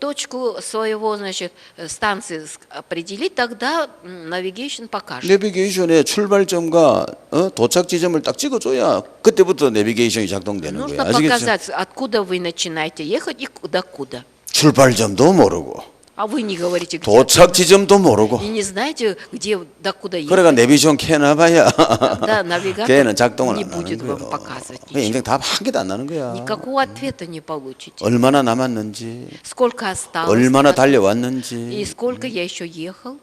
точку своего, значит, станции определить, тогда navigation покажет. 내비게이션의 출발점과 도착 지점을 딱 찍어줘야 그때부터 내비게이션이 작동되는 거야. Нужно 아시겠죠? показать, откуда вы начинаете ехать и куда. 출발점도 모르고 А вы не говорите, где. 도착 지점도 모르고 И не знаете, где, докуда 그래가 ехать. 내비게이션 켜놔봐야 Тогда навигатор 걔는 작동을 не 안 하는 будет 거예요. вам показывать 그냥 인생 ничего. 답 한 개도 안 나는 거야. Никакого ответа не получите. 얼마나 남았는지, Сколько осталось. 얼마나 И 달려왔는지, сколько я еще ехал.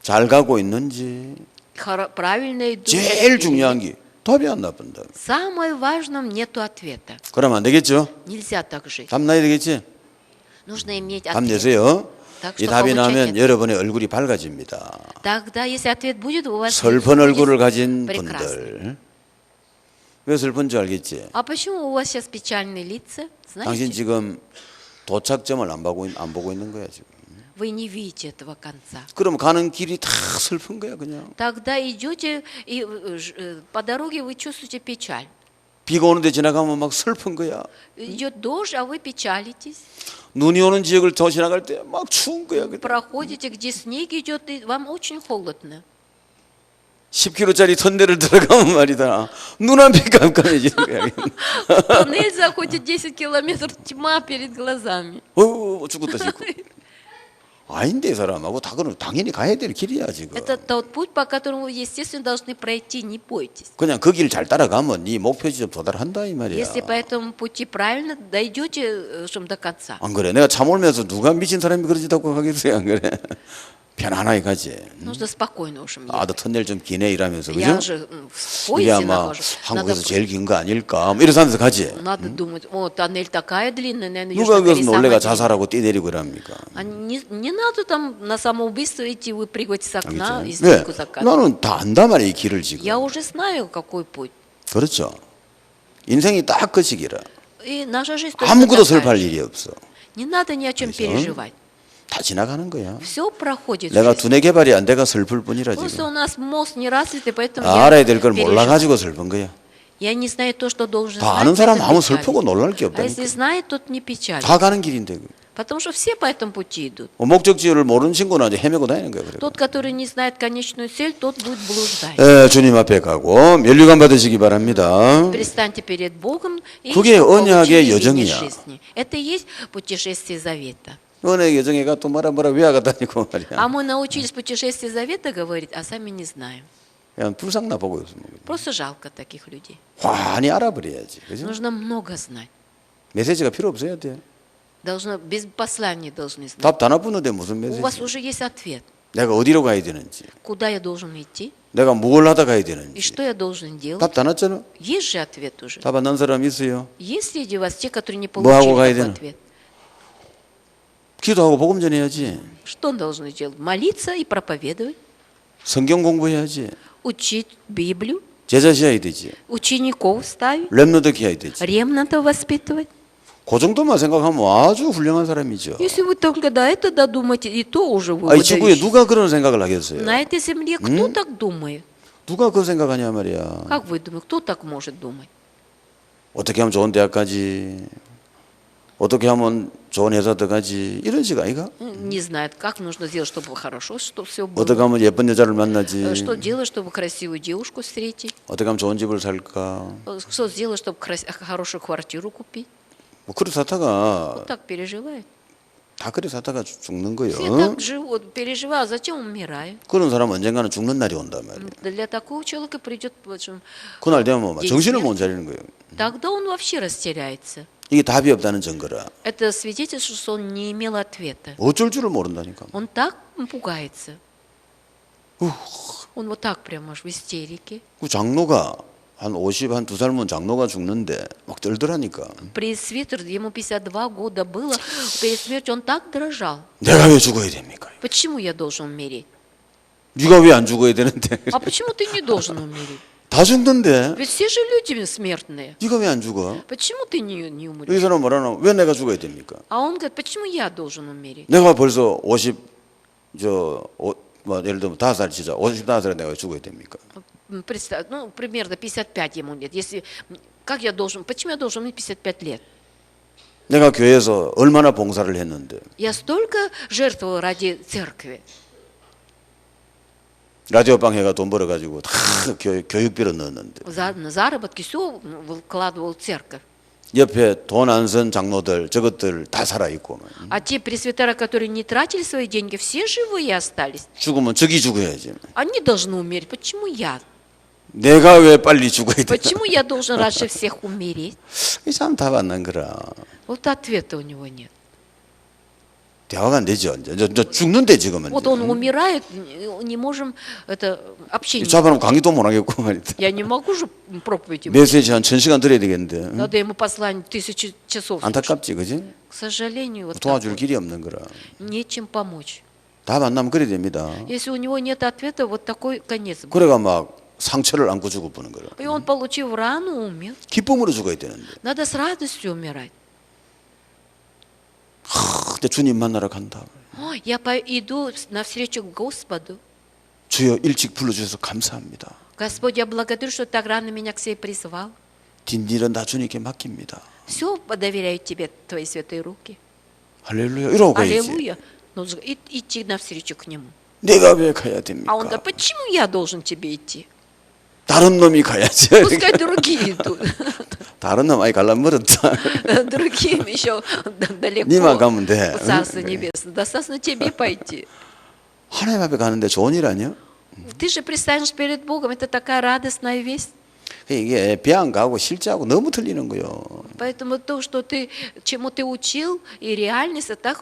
잘 가고 있는지. Правильно иду. 제일 или 중요한 нет. 게 답이 안 나쁜다. Самое важное, нету ответа. 그러면 안 되겠죠? Нельзя так жить. 답 나야 되겠지? Нужно иметь 답 ответ. 내세요. Так 이 что 답이 получать 나면 ответ. 여러분의 얼굴이 밝아집니다. Тогда, если ответ будет, у вас 슬픈 будет 얼굴을 가진 прекрасно. 분들. 왜 슬픈지 알겠지? А почему у вас сейчас печальные лица? 당신 Знаете, 지금 도착점을 안 보고 있는 거야 지금. вы не видите этого конца. 그럼 가는 길이 다 슬픈 거야 그냥. Тогда идете, и по дороге вы чувствуете печаль. 비가 오는데 지나가면 막 슬픈 거야. Идет дождь, а вы печалитесь. 눈이 오는 지역을 더 지나갈 때 막 추운 거야. 그냥. Проходите, где снег идет, и вам очень холодно. 10km짜리 터널을 들어가면 말이다. 눈앞이 깜깜해지는 거야. В туннель заходит 10 километров, тьма перед глазами. 죽겠다 싶고. 아닌데 이 사람하고 다 그럼 당연히 가야 될 길이야 지금. Это тот путь, по которому вы, естественно, должны пройти, не бойтесь. 그냥 그 길 잘 따라가면 네 목표 지점 도달한다 이 말이야. Если по этому пути правильно, дойдете 좀 до конца. 안 그래? 내가 차 몰면서 누가 미친 사람이 그러지다고 하겠어요? 안 그래? 편안하게 가지. Нужно спокойно уже мне. 아, 너 터널 좀 기네 이러면서 Я 그죠? же в 이게 поезде 아마 нахожусь. 한국에서 제일 긴 거 아닐까? 뭐 이러면서 하면서 가지. Надо думать, о, тоннель такая длинная, наверное, 누가 Южная 그것은 Корея 원래가 самая длинная. 자살하고 뛰내리고 이랍니까? А не надо там на самоубийство идти, выпрыгивать с окна и 네, стенку закатывать. 나는 다 안단 말이야 이 길을 지금. Я уже знаю, какой путь. 그렇죠. 인생이 딱 그 시기라. И наша жизнь точно 아무것도 такая 슬퍼할 же. 일이 없어. Не надо ни о чем переживать. 다 지나가는 거야. Все проходит. 내가 жизнь. 두뇌 개발이 안 돼가 슬플 뿐이라 Просто 지금. у нас мозг не развит, и поэтому 알아야 될 걸 переживаю. 몰라가지고 슬픈 거야. Я не знаю то, что должен 다 знать. 아는 사람 поэтому 아무 печалюсь. 슬프고 놀랄 게 А 없다니까. если знает, тот не печалит. 다 가는 길인데. Потому что все по этому пути идут. 목적지를 모르는 친구는 아주 헤매고 다니는 거야. 그래. Тот, который не знает конечную цель, тот будет блуждать. 주님 앞에 가고 면류관 받으시기 바랍니다. Перестаньте перед Богом и 그게 чтобы 언약의 получили венец 여정이야. жизни. Это и есть путешествие завета. 은혜 여정에가 또 뭐라 외화가 다니고 말이야. А мы научились путешествие завета говорить, а сами не знаем. 그냥 불쌍나 보고 있으면 Просто жалко таких людей. 환히 알아버려야지. 그죠? Нужно много знать. 메시지가 필요 없어야 돼. Должно, без послания должны знать. 답 다 나쁘는데 무슨 У вас 메시지? уже есть ответ. 내가 어디로 가야 되는지, Куда я должен идти 내가 뭘 하다 가야 и 되는지. что я должен делать. 답 다 났잖아. Есть же ответ уже. 답 안 난 사람 있어요? Есть среди вас те, которые не 뭐 하고 получили 가야 такой 되나? ответ. 기도하고 복음 전해야지. Что он должен делать? Молиться и проповедовать, 성경 공부해야지. учить Библию, 제자 시해야 되지. учеников ставить, 렘너드 키워야 되지. ремнантов воспитывать. 그 정도만 생각하면 아주 훌륭한 사람이죠. Если вы только до этого додумаете, и то уже вы 아, 이 지구에 выдающийся. 누가 그런 생각을 하겠어요? На этой земле кто так думает? 누가 그 생각하냐 말이야. Как вы думаете, кто так может думать? 어떻게 하면 좋은 대학 가지? 어떻게 하면 좋은 회사 들어가지? 이런 식 아이가? Не знает, как нужно сделать, чтобы хорошо, чтобы все было. 어떻게 하면 예쁜 여자를 만나지? Что делать, чтобы красивую девушку встретить? 어떻게 하면 좋은 집을 살까? Что сделать, чтобы хорошую квартиру купить? 뭐 그래 사다가 Вот так переживает. 다 그래 사다가 죽는 Все 거예요. так живут, переживают, зачем умирают? 그런 사람 언젠가는 죽는 날이 온단 말이에요. Для такого человека придет, в общем, 그날 되면 막 день 정신을 смерти. 못 차리는 거예요. Тогда он вообще растеряется. 이게 답이 없다는 증거라. Это свидетельство, что он не имел ответа. 어쩔 줄을 모른다니까. Он так пугается. Он вот так прямо аж в истерике. 그 장로가 한 50, 한 2살 먹은 장로가 죽는데 막 떨더라니까. Пресвитер, ему 52 года было, перед смертью он так дрожал. 내가 왜 죽어야 됩니까? Почему я должен умереть? 네가 왜 안 죽어야 되는데? А почему ты не должен умереть? 다 죽는데 Ведь все же люди смертные. 네가 왜 안 죽어? Почему ты не 이 умрешь? 사람 뭐라나? 왜 내가 죽어야 됩니까? А он говорит, почему я должен умереть? 내가 벌써 50, 뭐 예를 들면 5살 진짜 55살에 내가 왜 죽어야 됩니까? Представь, ну, примерно 55 ему лет. Если, как я должен, почему я должен иметь 55 лет? 내가 교회에서 얼마나 봉사를 했는데 Я столько жертвовал ради церкви. 라디오방 해가 돈 벌어가지고 다 교육비로 넣었는데 На заработки все вкладывал в церковь. 옆에 돈 안 쓴 장로들 저것들 다 살아있고 А те пресвитера, которые не тратили свои деньги, все живые остались. 죽으면 저기 죽어야지. Они должны умереть. Почему я? 내가 왜 빨리 죽어야 돼? Почему я должен раньше всех умереть? 참 답 안 난 거라. Вот ответа у него нет. 대화가 안 되죠. 이제 죽는데 지금은. Вот он умирает, не можем это 이 общение. 잡아놓으면 강의도 못 하겠고 말이다. Я не могу же проповедь ему. 메시지 한 1000시간 들어야 되겠는데. 응? Надо ему послать 1000 часов. слушать. 안타깝지, 그지? К сожалению, вот 도와줄 такое. 길이 없는 거라. Нечем помочь. 답 안 나면 그래야 됩니다. Если у него нет ответа, вот такой конец. будет. 그래가 막 상처를 안고 죽어보는 거라. И он, получив рану, умер. 기쁨으로 죽어야 되는데. Надо с радостью умирать. 그때 주님 만나러 간다. Ой, я иду навстречу к Господу. 주여 일찍 불러주셔서 감사합니다. Господь, я благодарю, что так рано меня к себе призвал. 뒷일은 다 주님께 맡깁니다. Все доверяю тебе, твои святые руки. 할렐루야. 이러고 가야지. Аллилуйя. Нужно идти навстречу к нему. 내가 왜 가야 А он говорит, 됩니까? почему я должен тебе идти? 다른 놈이 가야지. Пускай другие идут. 다른 놈 아이 갈라 멀었다. Другим еще далеко. 니만 가면 돼. в Царство Небесное. Достаточно тебе пойти. 하나님 앞에 가는데 좋은 일 아니야? Ты же предстанешь перед Богом. Это такая радостная весть. 이게 배안가하고 실제하고 너무 틀리는 거요. Поэтому то, что ты, чему ты учил, и реальность, это так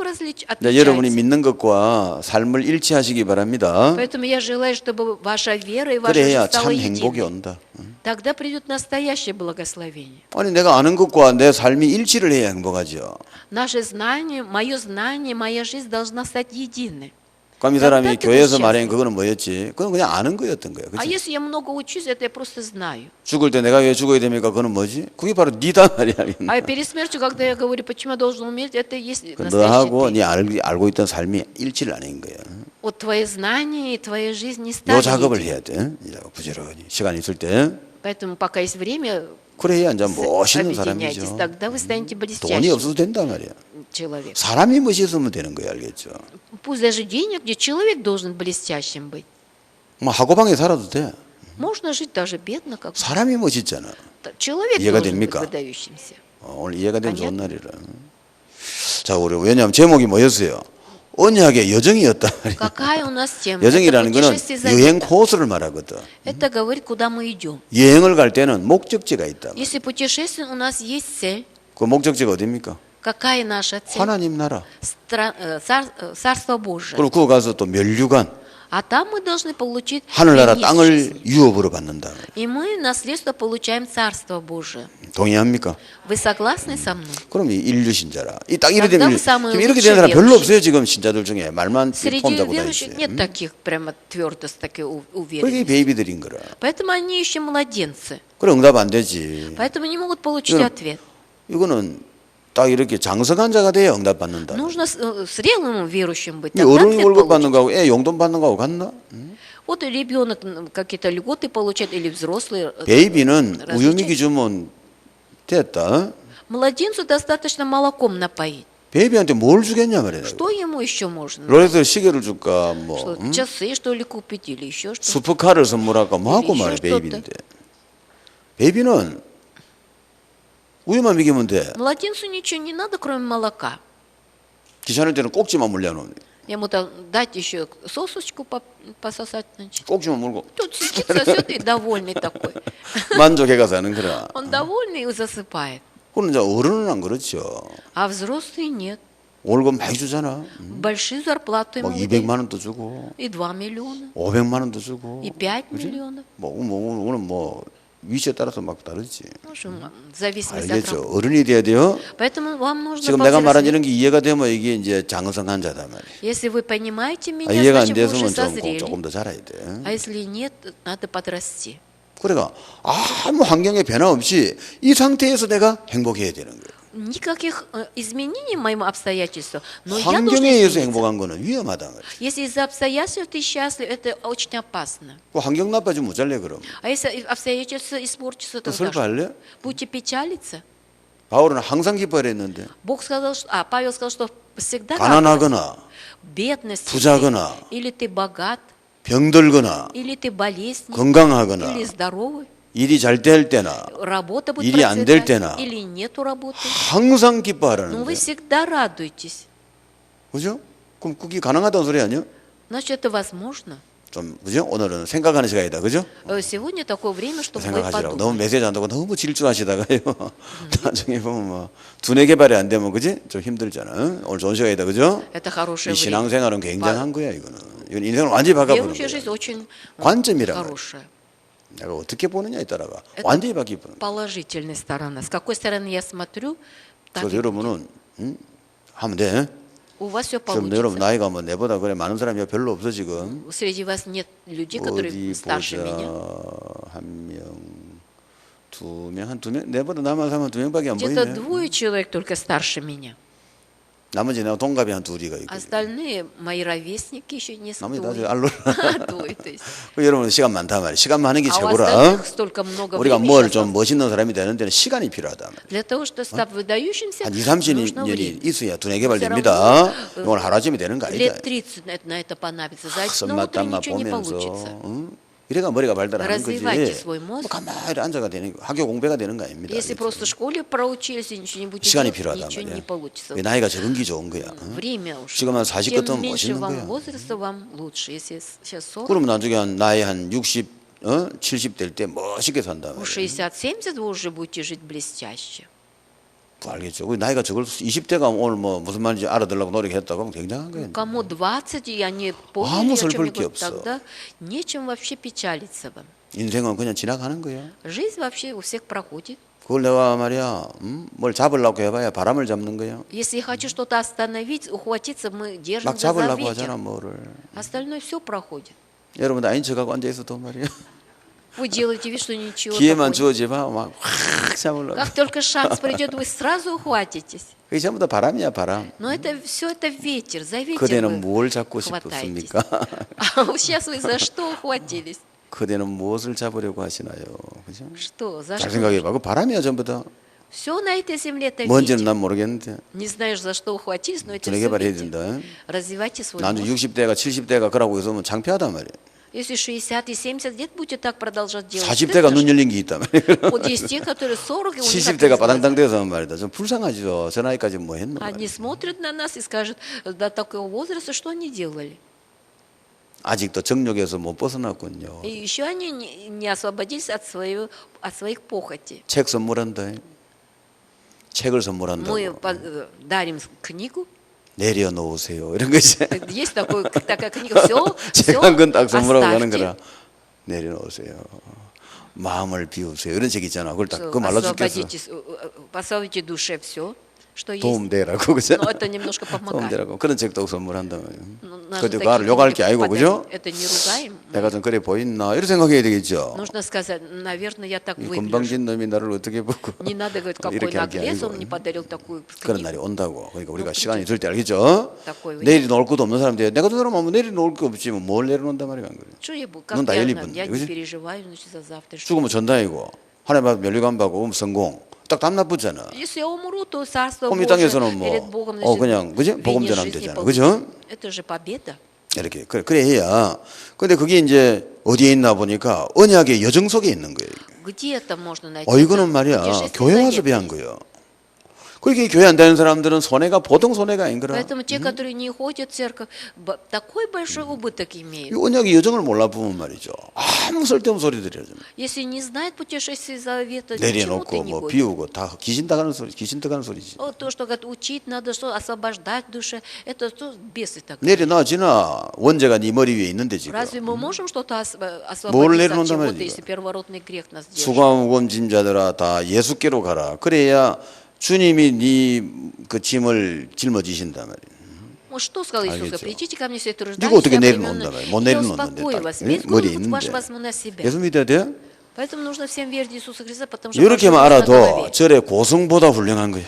네, 여러분이 отличается. 믿는 것과 삶을 일치하시기 바랍니다. Поэтому я желаю, чтобы ваша вера и ваша 그래야 жизнь стала 참 행복이 единой. 온다. Тогда придет настоящее благословение. 아니 내가 아는 것과 내 삶이 일치를 해야 행복하죠. Наше знание, моя жизнь должна стать единой. 그럼 이 사람이 тогда ты 교회에서 будешь 말한 счастлив. 그거는 뭐였지? 그건 그냥 아는 거였던 거야. А 그치? если я много учусь, это я просто знаю. 죽을 때 내가 왜 죽어야 됩니까? 그거는 뭐지? 그게 바로 니다 말이야. А перед смертью, когда я говорю, почему я должен умереть, это и есть 그 настоящий 너하고 ты. 네 알고 있던 삶이 일치를 안 한 거야. Вот твои знания и твоя жизнь не 요 стали 작업을 единой. 해야 돼. 부지런히 시간 있을 때. Поэтому пока есть время, 그래야 이제 멋있는 объединяйтесь, 사람이죠. тогда вы станете 돈이 блестящим 없어도 된단 말이야. человеком. 사람이 멋있으면 되는 거야, 알겠죠? Пусть даже денег, где человек должен блестящим быть. 뭐 학고방에 살아도 돼. Можно жить даже бедно, как 사람이 멋있잖아. человек 이해가 должен быть 됩니까? выдающимся. 오늘 이해가 된 좋은 아니요. 날이라. 자, 우리 왜냐하면 제목이 뭐였어요? 언약의 여정이었다. Какая у нас тема? Это 여정이라는 거는 путешествие 여행 завета. 코스를 말하거든. Это говорит, куда мы идем. 여행을 갈 때는 목적지가 있다. Если путешествие, у нас есть цель. 그 목적지가 어디입니까? Какая наша цель? 하나님 나라. Царство Божие. 그럼 그거 가서 또 멸류관, А там мы должны получить 하늘나라 венец 땅을 유업으로 받는다. И мы наследство получаем Царство Божие. 동의합니까? Вы согласны со мной? 그럼 이 인류 신자라. 이 딱 이렇게 Тогда 되면 вы самые 지금 이렇게 лучшие 되는 사람 별로 верующие. 없어요. 지금 신자들 중에 말만 폼 Среди 잡고 верующих 다니지. нет таких прямо твердо с такой 그게 уверенностью. 베이비들인 거라. Поэтому они еще младенцы. 그래 응답 안 되지. Поэтому не могут получить 이거는- ответ. 이거는 딱 이렇게 장성한 자가 돼야 응답 받는다. Нужно зрелым верующим быть. 이 Тогда 어른 ответ 월급 получить. 받는 거하고 애 용돈 받는 거하고 같나? Вот и ребенок какие-то льготы получает, или взрослый. 베이비는 различать. 우유미기 주면 됐다. Младенцу достаточно молоком напоить. 베이비한테 뭘 주겠냐 말이야. Что ему еще можно? 롤렉스 시계를 줄까 뭐 Что, часы, что ли, купить, или еще что-то? 슈퍼카를 선물할까 뭐 하고 이리 말이야 이슈 베이비인데. 베이비는 우유만 먹이면 돼. Младенцу ничего не надо, кроме молока. 귀찮을 때는 꼭지만 물려놓는. Ему там дать еще сосочку пососать, значит. 꼭지만 물고 Тут сидит, сосет и довольный такой. 만족해가 사는 거라. Он довольный и засыпает. 그런 이제 어른은 안 그렇죠. А взрослые нет. 월급 많이 주잖아. Большие зарплаты ему 막 выдают. 200만 원도 주고 И 2 миллиона, 500만 원도 주고. и 5 миллионов. 오늘 뭐 위치에 따라서 막 다르지. В общем, в зависимости от 알겠죠? работы. 어른이 돼야 돼요. Поэтому вам нужно 지금 내가 말한 повзрослеть. 이런 게 이해가 되면 이게 이제 장성한 자다 말이야. Если вы понимаете меня, 이해가 안 значит вы 됐으면 уже 좀 созрели. 조금 더 자라야 돼. А если нет, надо подрасти. 그러니까 아무 환경에 변화 없이 이 상태에서 내가 행복해야 되는 거예요. Никаких изменений моим обстоятельствам, но я должен 환경에 의해서 измениться. 행복한 거는 위험하다 말이야. Если из-за обстоятельств ты счастлив, это очень опасно. 그 환경 나빠지면 못 잘래 그럼. А если обстоятельства испортятся, 또 то что? 슬퍼할래? Будете печалиться? 바울은 항상 기뻐야 했는데 Бог сказал, Павел сказал, что всегда 가난하거나 бедность 부자거나 или ты богат, 병들거나 или ты болезненный, 건강하거나 или здоровый, 일이 잘 될 때나 работа будет 일이 안될 процветать, 때나 или нету работы. 항상 Но 기뻐하라는데. вы всегда радуетесь. 그죠? 그럼 그게 가능하다는 소리 아니야? Значит, это возможно. 좀 그죠? 오늘은 생각하는 시간이다. 그죠? Сегодня такое время, чтобы вы 생각하시라고. 너무 подумали. 메시지 안 듣고 너무 질주하시다가요. 나중에 보면 뭐 두뇌 개발이 안 되면 그지? 좀 힘들잖아. 응? 오늘 좋은 시간이다. 그죠? Это 이 хорошее время. 신앙생활은 굉장한 거야, 이거는. 이건 인생을 완전히 바꿔보는 Верующая жизнь 거야. очень 관점이란 말이야. хорошая. 내가 어떻게 보느냐에 따라가 Это 완전히 바뀌는 거야. положительная сторона. С какой стороны я смотрю, так 그래서 여러분은 하면 돼. у вас все 지금 여러분 получится. 나이가 뭐 내보다 그래 많은 사람이 별로 없어 지금. Среди вас нет людей, 어디 которые старше 보자 меня. 한 명, 두 명, 한 두 명 내보다 남은 사람은 두 명밖에 안 Где-то 보이네. 2 человек только старше меня. 나머지 내가 동갑이 한 둘이가 있고. Остальные мои ровесники еще не 나머지 다 двое. 알로. Двое, то есть. 여러분 시간 많단 말이야. 시간 많은 게 А у 최고라. остальных столько много 우리가 времени. 뭘 сейчас 좀 멋있는 사람이 되는 데는 시간이 필요하다. 말이야. Для того, чтобы стать выдающимся, 한 2, 30년이 нужно время. 있어야 두뇌 Всё 개발됩니다. равно, 이건 하루아침에 되는 거 아니다. Лет 30 на это понадобится. За одно 손맛 утро 땀맛 ничего не 보면서 получится. 이래가 머리가 발달하는 거지. Развивайте свой мозг. 뭐 가만히 앉아가 되는 거, 학교 공부가 되는 거 아닙니다. Если просто в школе проучились и ничего не будете 시간이 делать, 필요하단 ничего 말이야. не получится. 나이가 적은 게 좋은 거야. Время уж. 지금 한 40 Чем 같으면 меньше 멋있는 вам 거야. возраста, вам лучше. Если сейчас 40, 그러면 나중에 한 나이 한 60, 70 될 때 멋있게 산다. у 말이야. 60-70 вы уже будете жить блестяще. 알겠죠? 그 나이가 적을 20대가 오늘 뭐 무슨 말인지 알아들으려고 노력했다고 하면 굉장한 거예요. Кому 20, и они поняли, 아무 о чем 슬플 я 게 говорю, 없어. тогда нечем вообще печалиться вам. 인생은 그냥 지나가는 거예요. Жизнь вообще у всех проходит. 그걸 내가 말이야, 뭘 잡으려고 해봐야 바람을 잡는 거예요. Если я хочу что-то остановить, ухватиться, мы 막 держимся за 잡으려고 하잖아, ветер. 뭐를. Остальное все проходит. 여러분 아닌 척하고 앉아 있어도 말이야. Вы делаете вид, что ничего 기회만 такого. 주어지면 막확 잡으려고. Как только шанс придет, вы сразу ухватитесь. 그게 전부 다 바람이야, 바람. Но это все это ветер, за ветер 그대는 вы 뭘 잡고 хватаетесь. 싶습니까? А сейчас вы за что ухватились? 그대는 무엇을 잡으려고 하시나요? 그죠? Что? За 잘 что? 생각해봐. 그 바람이야 전부 다. Все на этой земле это 뭔지는 ветер. 난 모르겠는데. Не знаешь, за что ухватились, но это 두뇌 все 개발해야 ветер. 된다. Развивайте свой 나중에 мозг. 60대가 70대가 그러고 있으면 창피하단 말이야. Если 60 и 70 лет будете так продолжать делать, 40대가 눈 열린 게 있단 말이야. вот есть те, которые 40, и у них 70대가 открылись глаза. 바당당 돼서 말이다. 좀 불쌍하죠. 저 나이까지 뭐 했노? Они смотрят на нас и скажут, до такого возраста, что они делали. 아직도 정욕에서 못 벗어났군요. И еще они не освободились от своих похотей. 책 선물한다. 책을 선물한다고. Мы дарим книгу. 내려놓으세요. 이런 거지. Есть такая книга. Все, 책 한 권 딱 선물하고 가는 оставьте. 거라. 내려놓으세요. 마음을 비우세요. 이런 책 있잖아. 그걸 딱 Всё, 그 말로 죽겠어. Посоветуйте душе все, что есть. 도움 되라고 그죠? Но это немножко 도움 помогает. 되라고 그런 책도 선물한다 말이야. Ну, надо 그래도 такие 나를 욕할 книги 게 아니고 그죠? подарить. Это не ругаем. 내가 좀 그래 보이나 이런 생각해야 되겠죠. Нужно сказать, наверное, я так 이 выгляжу. 건방진 놈이 나를 어떻게 보고 Не надо говорить, какой 이렇게 할 게 наглец, он 아니고 мне подарил такую 그런 книгу. 날이 온다고. 그러니까 우리가 시간이 들 때 알겠죠? такой 내일이 놓을 것도 없는 사람들 내가 저 사람 하면 내일이 놓을 거 없지 뭘 내려놓는단 말이야. 안 그래. Что я буду? Ну, Как да, я, я не я буду, не 그지? переживаю, значит, за завтра. 죽으면 전당이고 하나님 앞에 면류관 받고 오면 성공. 딱 답 나쁘잖아. Если я умру, то царство 그럼 이 Божие 땅에서는 뭐 перед Богом, 그냥 그지? 복음 венец 전하면 жизни 되잖아. получить. 그죠? Это же победа. 이렇게 그래 해야. 근데 그게 이제 어디에 있나 보니까 언약의 여정 속에 있는 거예요. Где это можно найти? 이거는 말이야 Путешествие 교회 와서 завета. 배운 거예요. 그렇게 교회 안 다니는 사람들은 손해가 보통 손해가 아닌 거라. Поэтому те, которые не ходят в церковь, такой большой убыток 이 имеют. 언약의 여정을 몰라 보면 말이죠. 아무 쓸데없는 소리 들려요. Если не знает путешествие завета, ничему ты 내려놓고 не 뭐 ходишь. 비우고 다 귀신 당하는 소리, 귀신 당하는 소리지. То, что говорят, учить надо, что освобождать душе, это то бесы так. 내려놔 지나 원죄가 네 머리 위에 있는데 지금. Разве мы можем что-то 뭘 освободиться от 내려놓는단 чего-то, 말이야, если первородный грех нас держит? 수고하고 짐 자들아 다 예수께로 가라. 그래야 주님이 네 그 짐을 짊어지신단 말이야. Вот что сказал Иисус? 알겠죠. Придите ко мне все 이거 труждающие, 어떻게 обремененные, 내려놓는단 말이야. 못 и я 내려놓는데 успокою 딱 вас. 예? Весь 머리에 груз ваш 있는데. возьму на себя. 예수 믿어야 돼? Поэтому нужно всем верить в Иисуса Христа, потому что 이렇게만 большой груз на 알아도 голове. 절의 고성보다 훌륭한 거야.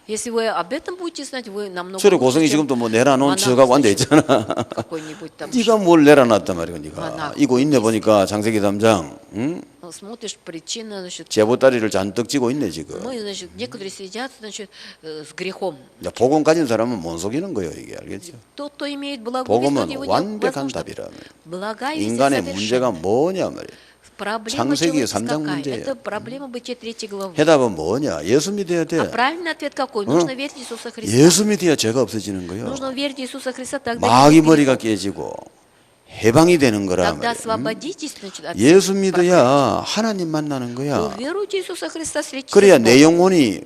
Если вы об этом будете знать, вы намного 절의 лучше, 고성이 чем 지금도 뭐 내려놓은 монах, 척하고 앉아 있잖아. какой-нибудь там. 네가 뭘 내려놨단 말이야, 네가. 만화. 이거 있네 보니까 창세기 3장, 응? Смотришь, причина, значит, 제보다리를 잔뜩 쥐고 있네 지금. мы, значит, некоторые сидят, значит, с грехом. 이제 복음 가진 사람은 못 속이는 거예요, 이게 알겠죠? Тот, кто имеет благую 복음은 весть, его 완벽한 невозможно. 답이라. Благая весть 인간의 문제가 совершенная. 뭐냐 말이야. Проблема 창세기 человека 3장 какая? 문제예요. Это проблема Бытия 3 главы. 해답은 뭐냐? 예수 믿어야 돼. А правильный ответ какой? Нужно верить в Иисуса Христа. 예수 믿어야 죄가 없어지는 거예요. Нужно верить в Иисуса Христа, тогда 마귀 нет 머리가 грехов. 깨지고 해방이 되는 거라 Тогда 말이야. освободитесь, значит, от 예수 всех 믿어야 하나님 만나는 проблем. 거야. Веруйте в Иисуса Христа, встретитесь 그래야 с 내 Богом. 영혼이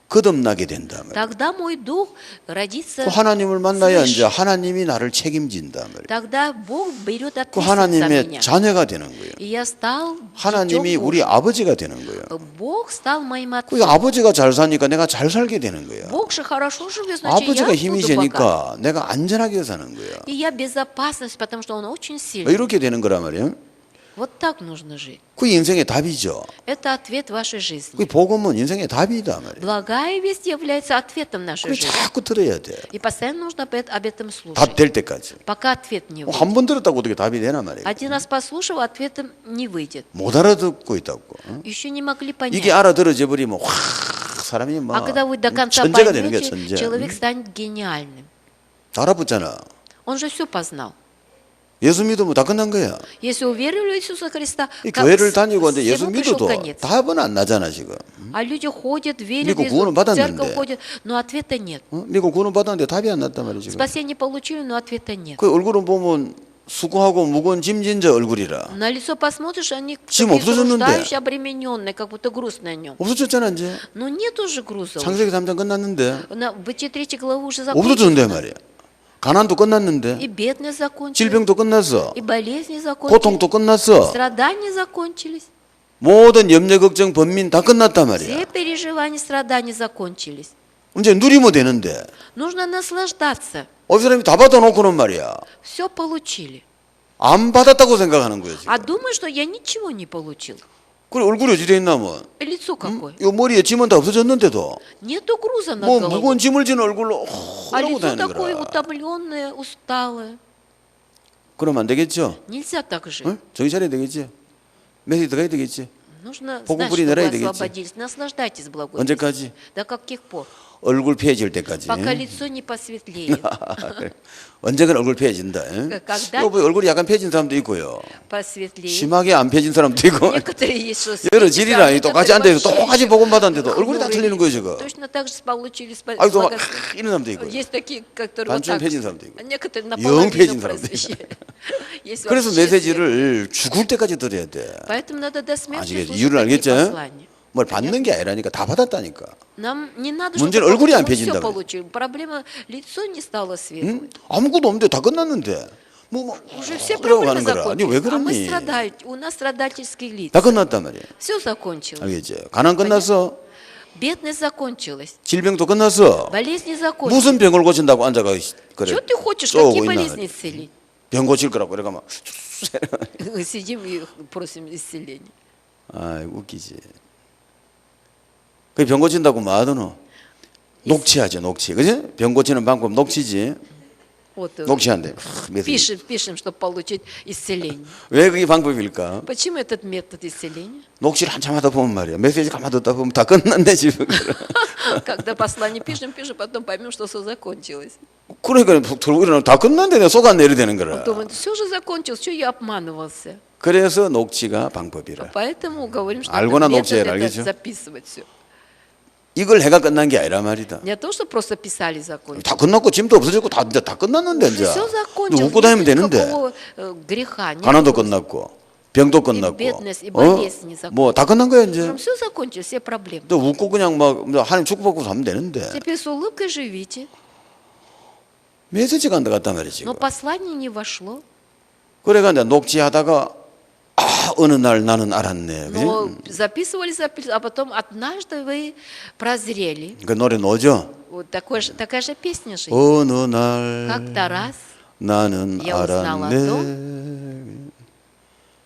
거듭나게 된다 말이야. Тогда мой дух родится 그 하나님을 만나야 свыше. 이제 하나님이 나를 책임진다 말이야. Тогда Бог берет 그 ответственность за 하나님의 меня. 자녀가 되는 거예요. И я стал 하나님이 детем 우리 Божьим. 아버지가 되는 거예요. Бог стал моим 그 отцом. 아버지가 잘 사니까 내가 잘 살게 되는 거야. Бог же хорошо живет, значит, 아버지가 я 힘이 буду богат. 세니까 내가 안전하게 사는 거야. И я безопасность, потому что Он очень сильный. 이렇게 되는 거란 말이에요. Вот так нужно жить. 그 인생의 답이죠. Это ответ вашей жизни. 그 복음은 인생의 답이다 말이에요. Благая весть является ответом нашей 그 жизни. 자꾸 들어야 돼. И постоянно нужно об этом слушать. 답 될 때까지. Пока ответ не выйдет. 한 번 들었다고 어떻게 답이 되나 말이에요. Один раз послушал, ответом не выйдет. 못 알아듣고 있다고. 응? Еще не могли 이게 понять. 알아들어져 버리면 확 사람이 막 А когда вы до конца 천재가 되는 거야, поймете, 천재. человек станет гениальным. 다 알아붙잖아. Он же все познал. 예수 믿으면 다 끝난 거야. Если уверовали в Иисуса Христа, 이 교회를 다니고 이제 예수 всему пришел 믿어도 конец. 답은 안 나잖아 지금. А люди ходят, верят, 믿고 в Иисуса, 구원은 в церковь 받았는데. ходят, но ответа нет. 어? 믿고 구원 받았는데 답이 안 났단 말이야 지금. Спасение получили, но ответа нет. 그 얼굴은 보면 수고하고 무거운 짐진 자 얼굴이라. На лицо посмотришь, они 지금 такие 없어졌는데. труждающие, обремененные, как будто груз на нем. 없어졌잖아 이제. Но нет уже груза. 창세기 3장 끝났는데 В Бытие 3 главы уже 없어졌는데 закончилось. 말이야. 가난도 끝났는데 И бедность закончилась, 질병도 끝났어. и болезни закончились, 고통도 끝났어. страдания закончились. 모든 염려 걱정 번민 다 끝났단 말이야. Все переживания, страдания закончились. 이제 누리면 되는데 Нужно наслаждаться. 어느 사람이 다 받아놓고는 말이야. Все получили. 안 받았다고 생각하는 거야 지금. А думаю, что я ничего не получил. 그래 얼굴이 어디 돼 있나면 Лицо какое? 이 머리에 짐은 다 없어졌는데도 Нету груза на 뭐 голову. 무거운 짐을 지는 얼굴로 А 하고 лицо 다니는 такое 거라. утомленное, усталое. 그러면 안 되겠죠? Нельзя так жить. 응? 정신 차려야 되겠지? 메시지 들어가야 되겠지? Нужно 복음 знать, 뿌리 что вы 내려야 되겠지. освободились. Наслаждайтесь благой 언제까지? вестью. До каких пор? 얼굴 폐해질 때까지. Пока лицо не посветлеет. 그래. 언젠간 얼굴 폐해진다. 응? когда- 여보, 얼굴이 약간 폐해진 사람도 있고요. Посветлеет. 심하게 안 폐해진 사람도 있고. Некоторые есть, что 여러 светятся, 질이라 а 똑같이 некоторые 앉아서 вообще 똑같이 복음 받았는데도 얼굴이 다 хмурые. 틀리는 거예요 지금. Точно так же получили 아니 또막 благо- 이런 사람도 있고. Есть такие, которые вот 반쯤 так. 폐진 사람도 있고. А некоторые 영 наполовину 폐진 사람도 просвещают. Есть 그래서 вообще свет. 메시지를 죽을 때까지 들어야 돼. Поэтому надо до смерти 아시겠지? слушать 이유를 такие 알겠죠? послания. 뭘 받는 게 아니라니까 다 받았다니까. Нам не надо, 문제는 чтобы 얼굴이 안 мы все 펴진다고. получили. Проблема, лицо не стало светлым. 응? 아무것도 없는데 다 끝났는데 뭐 Уже все 그러고 проблемы 가는 거라. 아니 왜 закончились. А мы 그러니? страдаем. У нас страдательские лица. 다 끝났단 말이야. Все закончилось. 알겠지? 가난 끝났어. Бедность закончилась. 질병도 끝났어. Болезни закончились. 무슨 병을 고친다고 앉아가 그래. Что ты хочешь? 쏘고 Какие 있나 болезни 말이야. исцелить? 병 고칠 거라고 이래가 막. Сидим и просим исцеления. 아 웃기지. 그 병 고친다고 뭐 하더노? 녹취하죠, 녹취. 그지? 병 고치는 방법 녹취지. Вот, 녹취한대. пишем, чтобы получить исцеление. 왜 그게 방법일까? Почему этот метод исцеления? 녹취를 한참 하다 보면 말이야. 메시지 가만 듣다 보면 다 끝났네 지금. Когда послание пишем, потом поймем, что все закончилось. 그러니까 들고 일어나면 다 끝났는데 내가 속안 내려 되는 거라. Думают, все же закончилось, что я обманывался. 그래서 녹취가 방법이라. Поэтому говорим, что 알고나 этот метод 녹취해라, это 알겠죠? записывать все. 이걸 해가 끝난 게 아니라 말이다. Не то, что просто писали закончилось. 다 끝났고 짐도 없어졌고 다 이제 다 끝났는데 이제. Все 너 закончилось. 웃고 다니면 Нет 되는데. никакого греха. нет 가난도 никакого- 끝났고 병도 끝났고. бедность, и болезни закончились. 뭐다 끝난 거야 이제. Прям все закончилось, все проблемы. 또 웃고 그냥 막 하나님 축복받고 사면 되는데. Теперь с улыбкой живите. 메시지가 안 들어갔단 말이지. Но послание не вошло. 그래가 이제 녹취하다가 어느 날 나는 알았네. 그지? Но записывали, а потом однажды вы прозрели. 그 노래 노죠? Вот такая же песня же. 어느 날 Как-то раз 나는 Я узнала 알았네.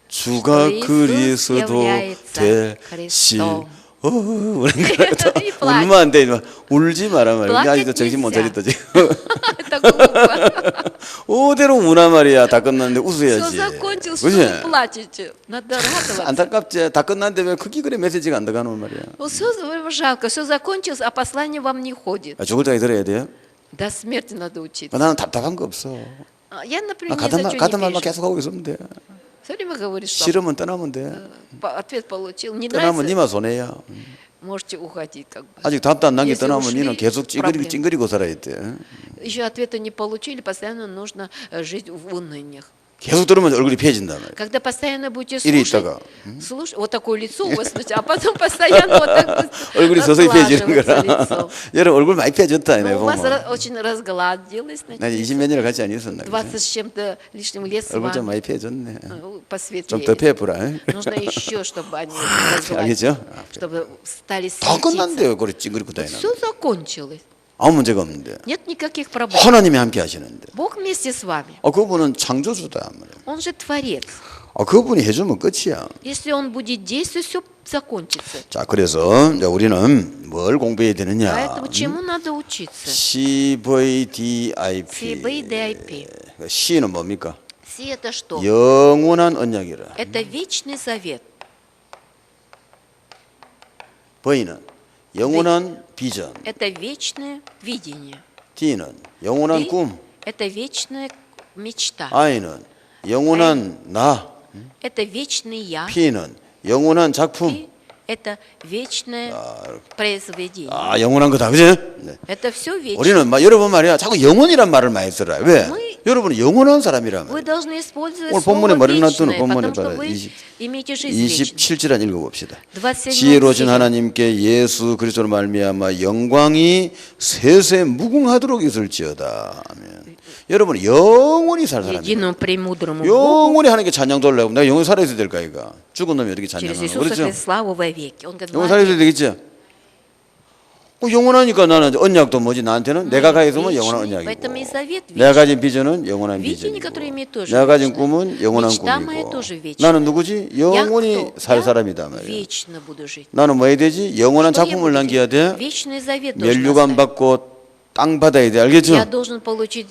주가 что Иисус 그리스도 является 대신 Христом. 그러니까 이 플라치. 울면 안 돼. 울지 마라 말이야. 플라치 아직도 정신 못 нельзя. 차렸다 지금. Это глупо. 오대로 우나 말이야. 다 끝났는데 Все 웃어야지. закончилось, что 그지? вы плачете? Надо радоваться. 안타깝지. 다 끝났는데 왜 그게 그래 메시지가 안 들어가는 말이야. Вот все жалко, все закончилось, а послание вам не ходит. 죽을 때까지 들어야 돼요. До смерти надо учиться. 나는 답답한 거 없어. Я, например, ни 가던 за 말, что 가던 не 말만 пишу. 계속 하고 있으면 돼. Все время говоришь, что 싫으면 떠나면 돼. ответ получил. Не 떠나면 нравится, 니만 손해야. можете уходить. Как бы. 아직 답도 안 난 게 Если 떠나면 ушли, 니는 계속 проблема. 찡그리고 살아야 돼. Еще ответа не получили, постоянно нужно жить в уныниях. 계속 들으면 얼굴이 폐해진단 말이야. Когда постоянно будете 이리 слушать, 있다가, вот такое лицо у вас, а потом постоянно вот так 얼굴이 서서히 폐해지는 разглаживается 거라. лицо. 여러분 얼굴 많이 폐해졌다. Но 내가 у вас 보면. очень разгладилось, 나 значит, 20몇 년을 같이 안 있었나. 20 с чем-то лишним лет с 얼굴 좀 вами 많이 폐해졌네. 좀 더 посветлее. 폐해보라. Нужно еще, чтобы они 알겠죠? разгладились, чтобы стали 다 светиться. 끝났는데 그래 찡그리고 다니는. Все закончилось. 아무 문제가 없는데. Нет никаких проблем. 하나님이 함께 하시는데. Бог вместе с вами. 그분은 창조주다. 말이야. Он же Творец. 그분이 해주면 끝이야. Если Он будет действовать, все закончится. 자, 그래서 이제 우리는 뭘 공부해야 되느냐? Поэтому чему надо учиться? CVDIP. CVDIP. C는 뭡니까? Си это что? 영원한 언약이라. Это вечный завет. V는 영원한 비전. Это вечное видение. D는 영원한 И 꿈. это вечная мечта. I는 영원한 나. Это вечный я. P는 영원한 작품. И это вечное произведение. 영원한 거다, 그지? 네. Это все вечно. 우리는 여러분 말이야, 자꾸 영원이란 말을 많이 써라. 왜? Мы- 여러분은 영원한 사람이라면. Вы должны использовать 오늘 слово 본문에 머리 놔두는 вечное, 본문에 потому что 봐라. вы 20 имеете жизнь вечную. 27절 읽어봅시다. 27 지혜로우신 стих. 하나님께 예수 그리스도로 말미암아 영광이 세세 무궁하도록 있을지어다. 아멘. 여러분 영원히 살 사람이에요. Единому премудрому Богу 영원히 하나님께 찬양 돌려고 내가 영원히 살아있어야 될까 이가. 죽은 놈이 어떻게 через 찬양하는 Иисуса 그렇죠? Христа славу вовеки. Он говорит, 영원 살아있어야 되겠죠? 영원하니까 나는 언약도 뭐지 나한테는 내가 가지고 있으면 영원한 вечный, поэтому и 언약이고 завет 내가 вечный. 가진 비전은 영원한 Видение, 비전이고 которое имеет тоже 내가 가진 вечное. 꿈은 영원한 Мечта моя 꿈이고 тоже вечная. 나는 누구지? Я 영원히 кто? 살 Я 사람이다 말이야. Вечно буду жить. 나는 뭐 해야 되지? 영원한 Что я 작품을 буду 남겨야 돼. делать? Вечный завет должен 멸류관 оставить. 받고 땅 받아야 돼. 알겠죠? Я должен получить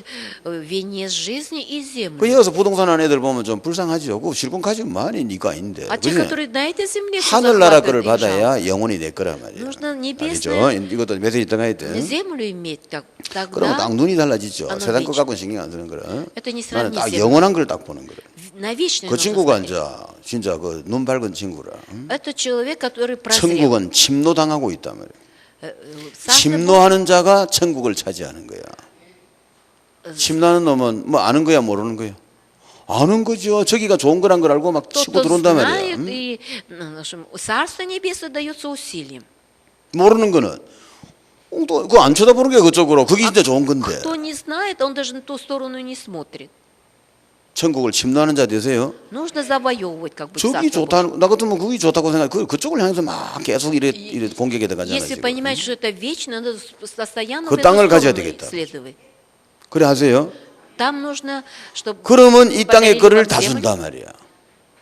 венец жизни и землю. 그 여기서 부동산 하는 애들 보면 좀 불쌍하죠. 그 실컷 가지고 많이 니가 아닌데. А те, 그지? которые на этой земле всё 하늘나라 захватывают, 거를 их жалко. 받아야 영원히 내 거란 말이야. Нужно 알겠죠? небесное 이것도 메시지 들어가야 돼. землю иметь, 그러면 тогда 딱 눈이 달라지죠. оно 세상 거 вечно. 갖고 신경 안 쓰는 거라. Это не 나는 сравнить 딱 с землей. 영원한 걸 딱 보는 거라. На вечное 그 нужно 친구가 смотреть. 이제 진짜 그 눈 밝은 친구라. Это человек, который прозрел. 천국은 침노당하고 있단 말이야. Царство 침노하는 자가 천국을 차지하는 거야. 침노하는 놈은 뭐 아는 거야 모르는 거야. 아는 거죠. 저기가 좋은 거란 걸 알고 막 Тот, 치고 кто 들어온단 знает, 말이야. и Царство Небесное дается усилием. 모르는 거는 또 그거 안 쳐다보는 게 그쪽으로. 그게 진짜 좋은 건데. Кто не знает, он даже на ту сторону не смотрит. 천국을 침노하는 자 되세요. Нужно завоевывать как бы 저기 Царство Божие. 좋다. 나 같으면 그게 좋다고 생각. 그쪽을 향해서 막 계속 이래 공격해 들어가잖아요. Если 지금. понимать, что это вечно, надо постоянно 그 в эту 땅을 가져야 сторону 되겠다. исследовать. 그래 하세요. Там нужно, чтобы 그러면 이 땅의 подарили 거를 вам 다 землю. 준단 말이야.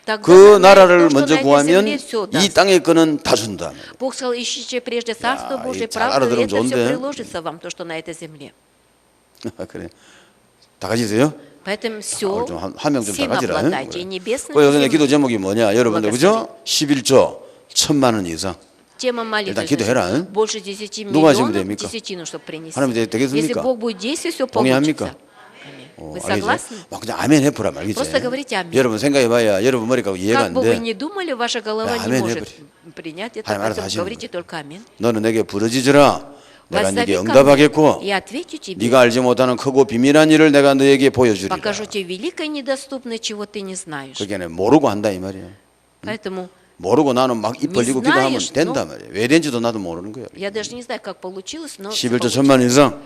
Тогда 그 на 나라를 то, что 먼저 на этой 구하면 земле всё 이 даст. 땅의 거는 다 준다. Бог сказал, ищите прежде Царство 야, Божие, 이 잘 правду, и 알아들으면 это все 좋은데. приложится вам, то, что на этой земле. 그래. 다 가지세요? Поэтому все, 좀 한 명 좀 다 всем 가지라. обладайте, и небесным, 그 요새 и 기도 земным. 제목이 뭐냐? 여러분들 그죠? 11조 1,000만 원 이상. Тема молитвы, 일단 기도해라. значит, больше 10 누가 하시면 миллионов, 됩니까? десятину, чтобы принести. 하나님 되겠습니까? Если Бог будет действовать, все 동의합니까? получится. Аминь. Вы 알겠지? согласны? 막 그냥 아멘 해보라 말겠지. Просто говорите аминь. 여러분 생각해봐야 여러분 머리가 이해가 Как 안 бы вы 돼. ни думали, ваша голова Да, не аминь, может принять это, 하나님 알아서 поэтому 하시는 говорите только аминь. 너는 내게 부르짖으라. 내가 Воззови 네게 ко мне, 응답하겠고 я отвечу тебе. 네가 알지 못하는 크고 비밀한 일을 내가 너에게 보여주리라. Покажу тебе великое и недоступное, чего ты не знаешь. 그게 아니라 모르고 한다 이 말이야. Поэтому 모르고 나는 막 입 벌리고 기도하면 знаешь, 된다 말이야. 왜 된지도 나도 모르는 거야. я даже не знаю, как получилось, но 11조 1,000만 이상,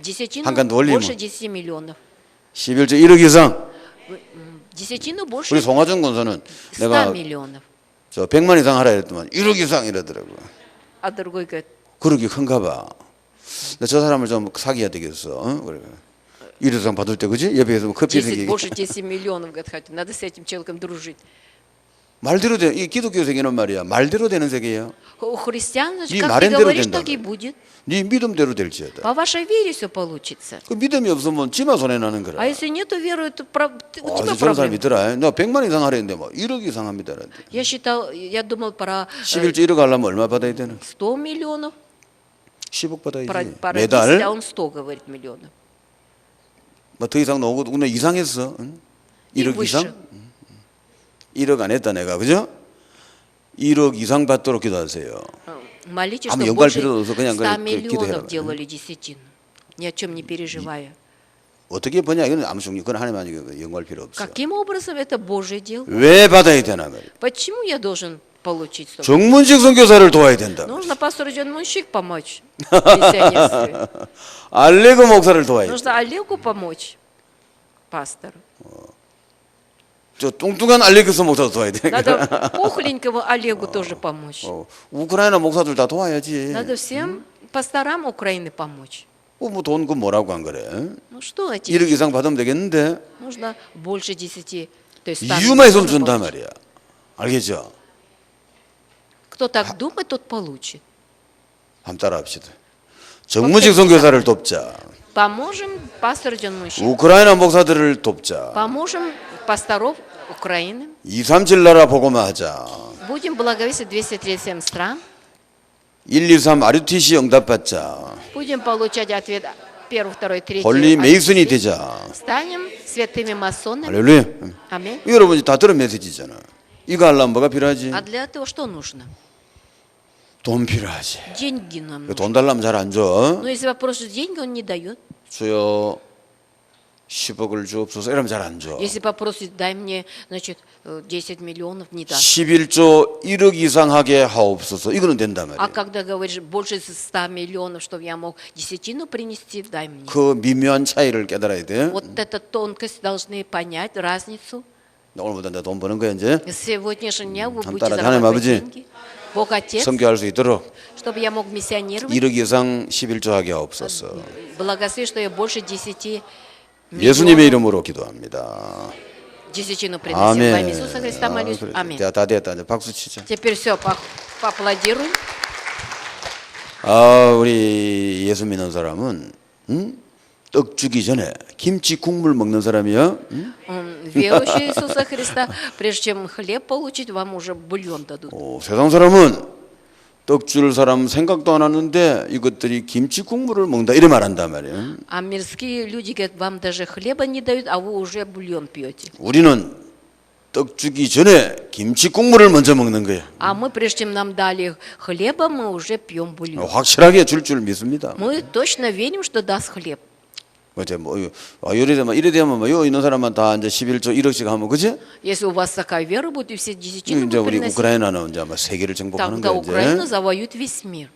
десятину 한칸 더 올리면. больше 10 миллионов. 11조 1억 이상. Десятину 우리 больше 송화정 권사는 100 내가 миллионов. 저 100만 이상 하라 했더만 1억 이상 이러더라고. А другой говорит, 그러기 큰가 봐. 근데 저 사람을 좀 사귀어야 되겠어. 어? 그래. 1억 이상 받을 때 그지? 옆에 있으면 커피 10, 생기게. больше 10 миллионов, говорит, хотя надо с этим человеком дружить. 말대로 돼. 이 기독교 세계는 말이야. 말대로 되는 세계예요. У христиан, значит, 네 как ты 말ен대로 говоришь, 된다 так и 그래. будет. 네 믿음대로 될지어다. По вашей вере все получится. 그 믿음이 없으면 지만 손해 나는 거라. А если нету веры, то у тебя 저런 사람 проблемы. 있더라. 나 100만 이상 하랬는데 뭐 1억 이상 합니다. Я думал про 11조 1억 하려면 얼마 받아야 되나? 100 миллионов. 10억 받아야지. Про 10, 매달. а он 100 говорит миллионов. 뭐 더 이상 나오고 근데 이상했어. 응? 1억 выше. 이상? 1억 안 했다 내가. 그죠? 1억 이상 받도록 기도하세요. Молитесь, 아무 чтобы 연구할 больше 필요도 없어. 그냥 100 기도해라. миллионов делали десятину. Ни о чем не переживая. 어떻게 버냐? 이건 아무 중요. 그건 하나님만 연구할 필요 없어. Каким образом это Божье дело? 왜 받아야 되나 말이야. Почему я должен получить столько? 정문직 선교사를 도와야 된다. Нужно пастору Джон Мунщик помочь в пенсионерстве. 알레그 목사를 도와야 돼. Нужно Олегу помочь, пастору. 저 뚱뚱한 알레그스 목사도 도와야 돼. Надо пухленькому Олегу тоже помочь. 우크라이나 목사들 다 도와야지. Надо всем пасторам Украины помочь. 뭐돈 그 뭐라고 안 그래? Ну что эти? 1억 이상 받으면 되겠는데 Нужно больше 10, то есть 100 이유만 있으면 миллионов 준단 получить. 말이야. 알겠죠? Кто так думает, тот получит. 한번 따라합시다. 정무직 선교사를 돕자. Поможем пастору Джон Мунщик. 우크라이나 목사들을 돕자. Поможем пасторов Украины. 237 나라 복음화 하자. Будем благовестить 237 стран. 123 RUTC 응답받자. Будем получать ответ 1, 2, 3. 홀리 메이슨이 되자. Станем святыми масонами. 할렐루야. Аминь. 여러분이 다 들은 메시지잖아. 이거 하려면 뭐가 필요하지? А для этого что нужно? 돈 필요하지. Деньги нам нужны. 돈 달라면 잘 안 줘. Но если вопрос деньги, он не дает. 주여 10억을 주옵소서 이러면 잘 안 줘. Если попросит, дай мне, значит, 10 миллионов, не даст. 11조 1억 이상 하게 하옵소서. 이거는 된단 А 말이야. когда говоришь больше 100 миллионов, чтобы я мог десятину принести, дай мне. 그 미묘한 차이를 깨달아야 돼. Вот эту тонкость должны понять, разницу. 오늘부터 내가 돈 버는 거야 이제. С сегодняшнего дня вы 참 будете 따라 하나님 зарабатывать 아버지. деньги. Бог Отец, 선교할 수 있도록 чтобы я мог миссионировать. 1억 이상 11조 하게 하옵소서. Благослови, что я больше 10 예수님의 миллионов 이름으로 기도합니다. десятину приносим. Во 아멘. имя Иисуса Христа молюсь. 그래. Аминь. 다 됐다. 이제 박수 치자. Теперь все, поаплодируем. 우리 예수 믿는 사람은 떡 주기 전에 김치 국물 먹는 사람이야. Верующие Иисуса Христа, прежде чем хлеб получить, вам уже бульон дадут. 세상 사람은 떡 줄 사람 생각도 안 하는데 이것들이 김치 국물을 먹는다 이래 말한단 말이야. А мирские люди говорят, вам даже хлеба не дают, а вы уже бульон пьете. 우리는 떡 주기 전에 김치 국물을 먼저 먹는 거야. А мы, прежде чем нам дали хлеба, мы уже пьем бульон. 확실하게 줄 믿습니다. Мы точно верим, что даст хлеб. 어제 뭐 이래 되면 뭐요 있는 사람만 다 이제 11조 1억씩 하면 그지? Если у вас такая вера будет, и все десятины 이제 будут 우리 приносить, 우크라이나는 이제 아마 세계를 정복하는 тогда 거야 Украина 이제. завоюет весь мир.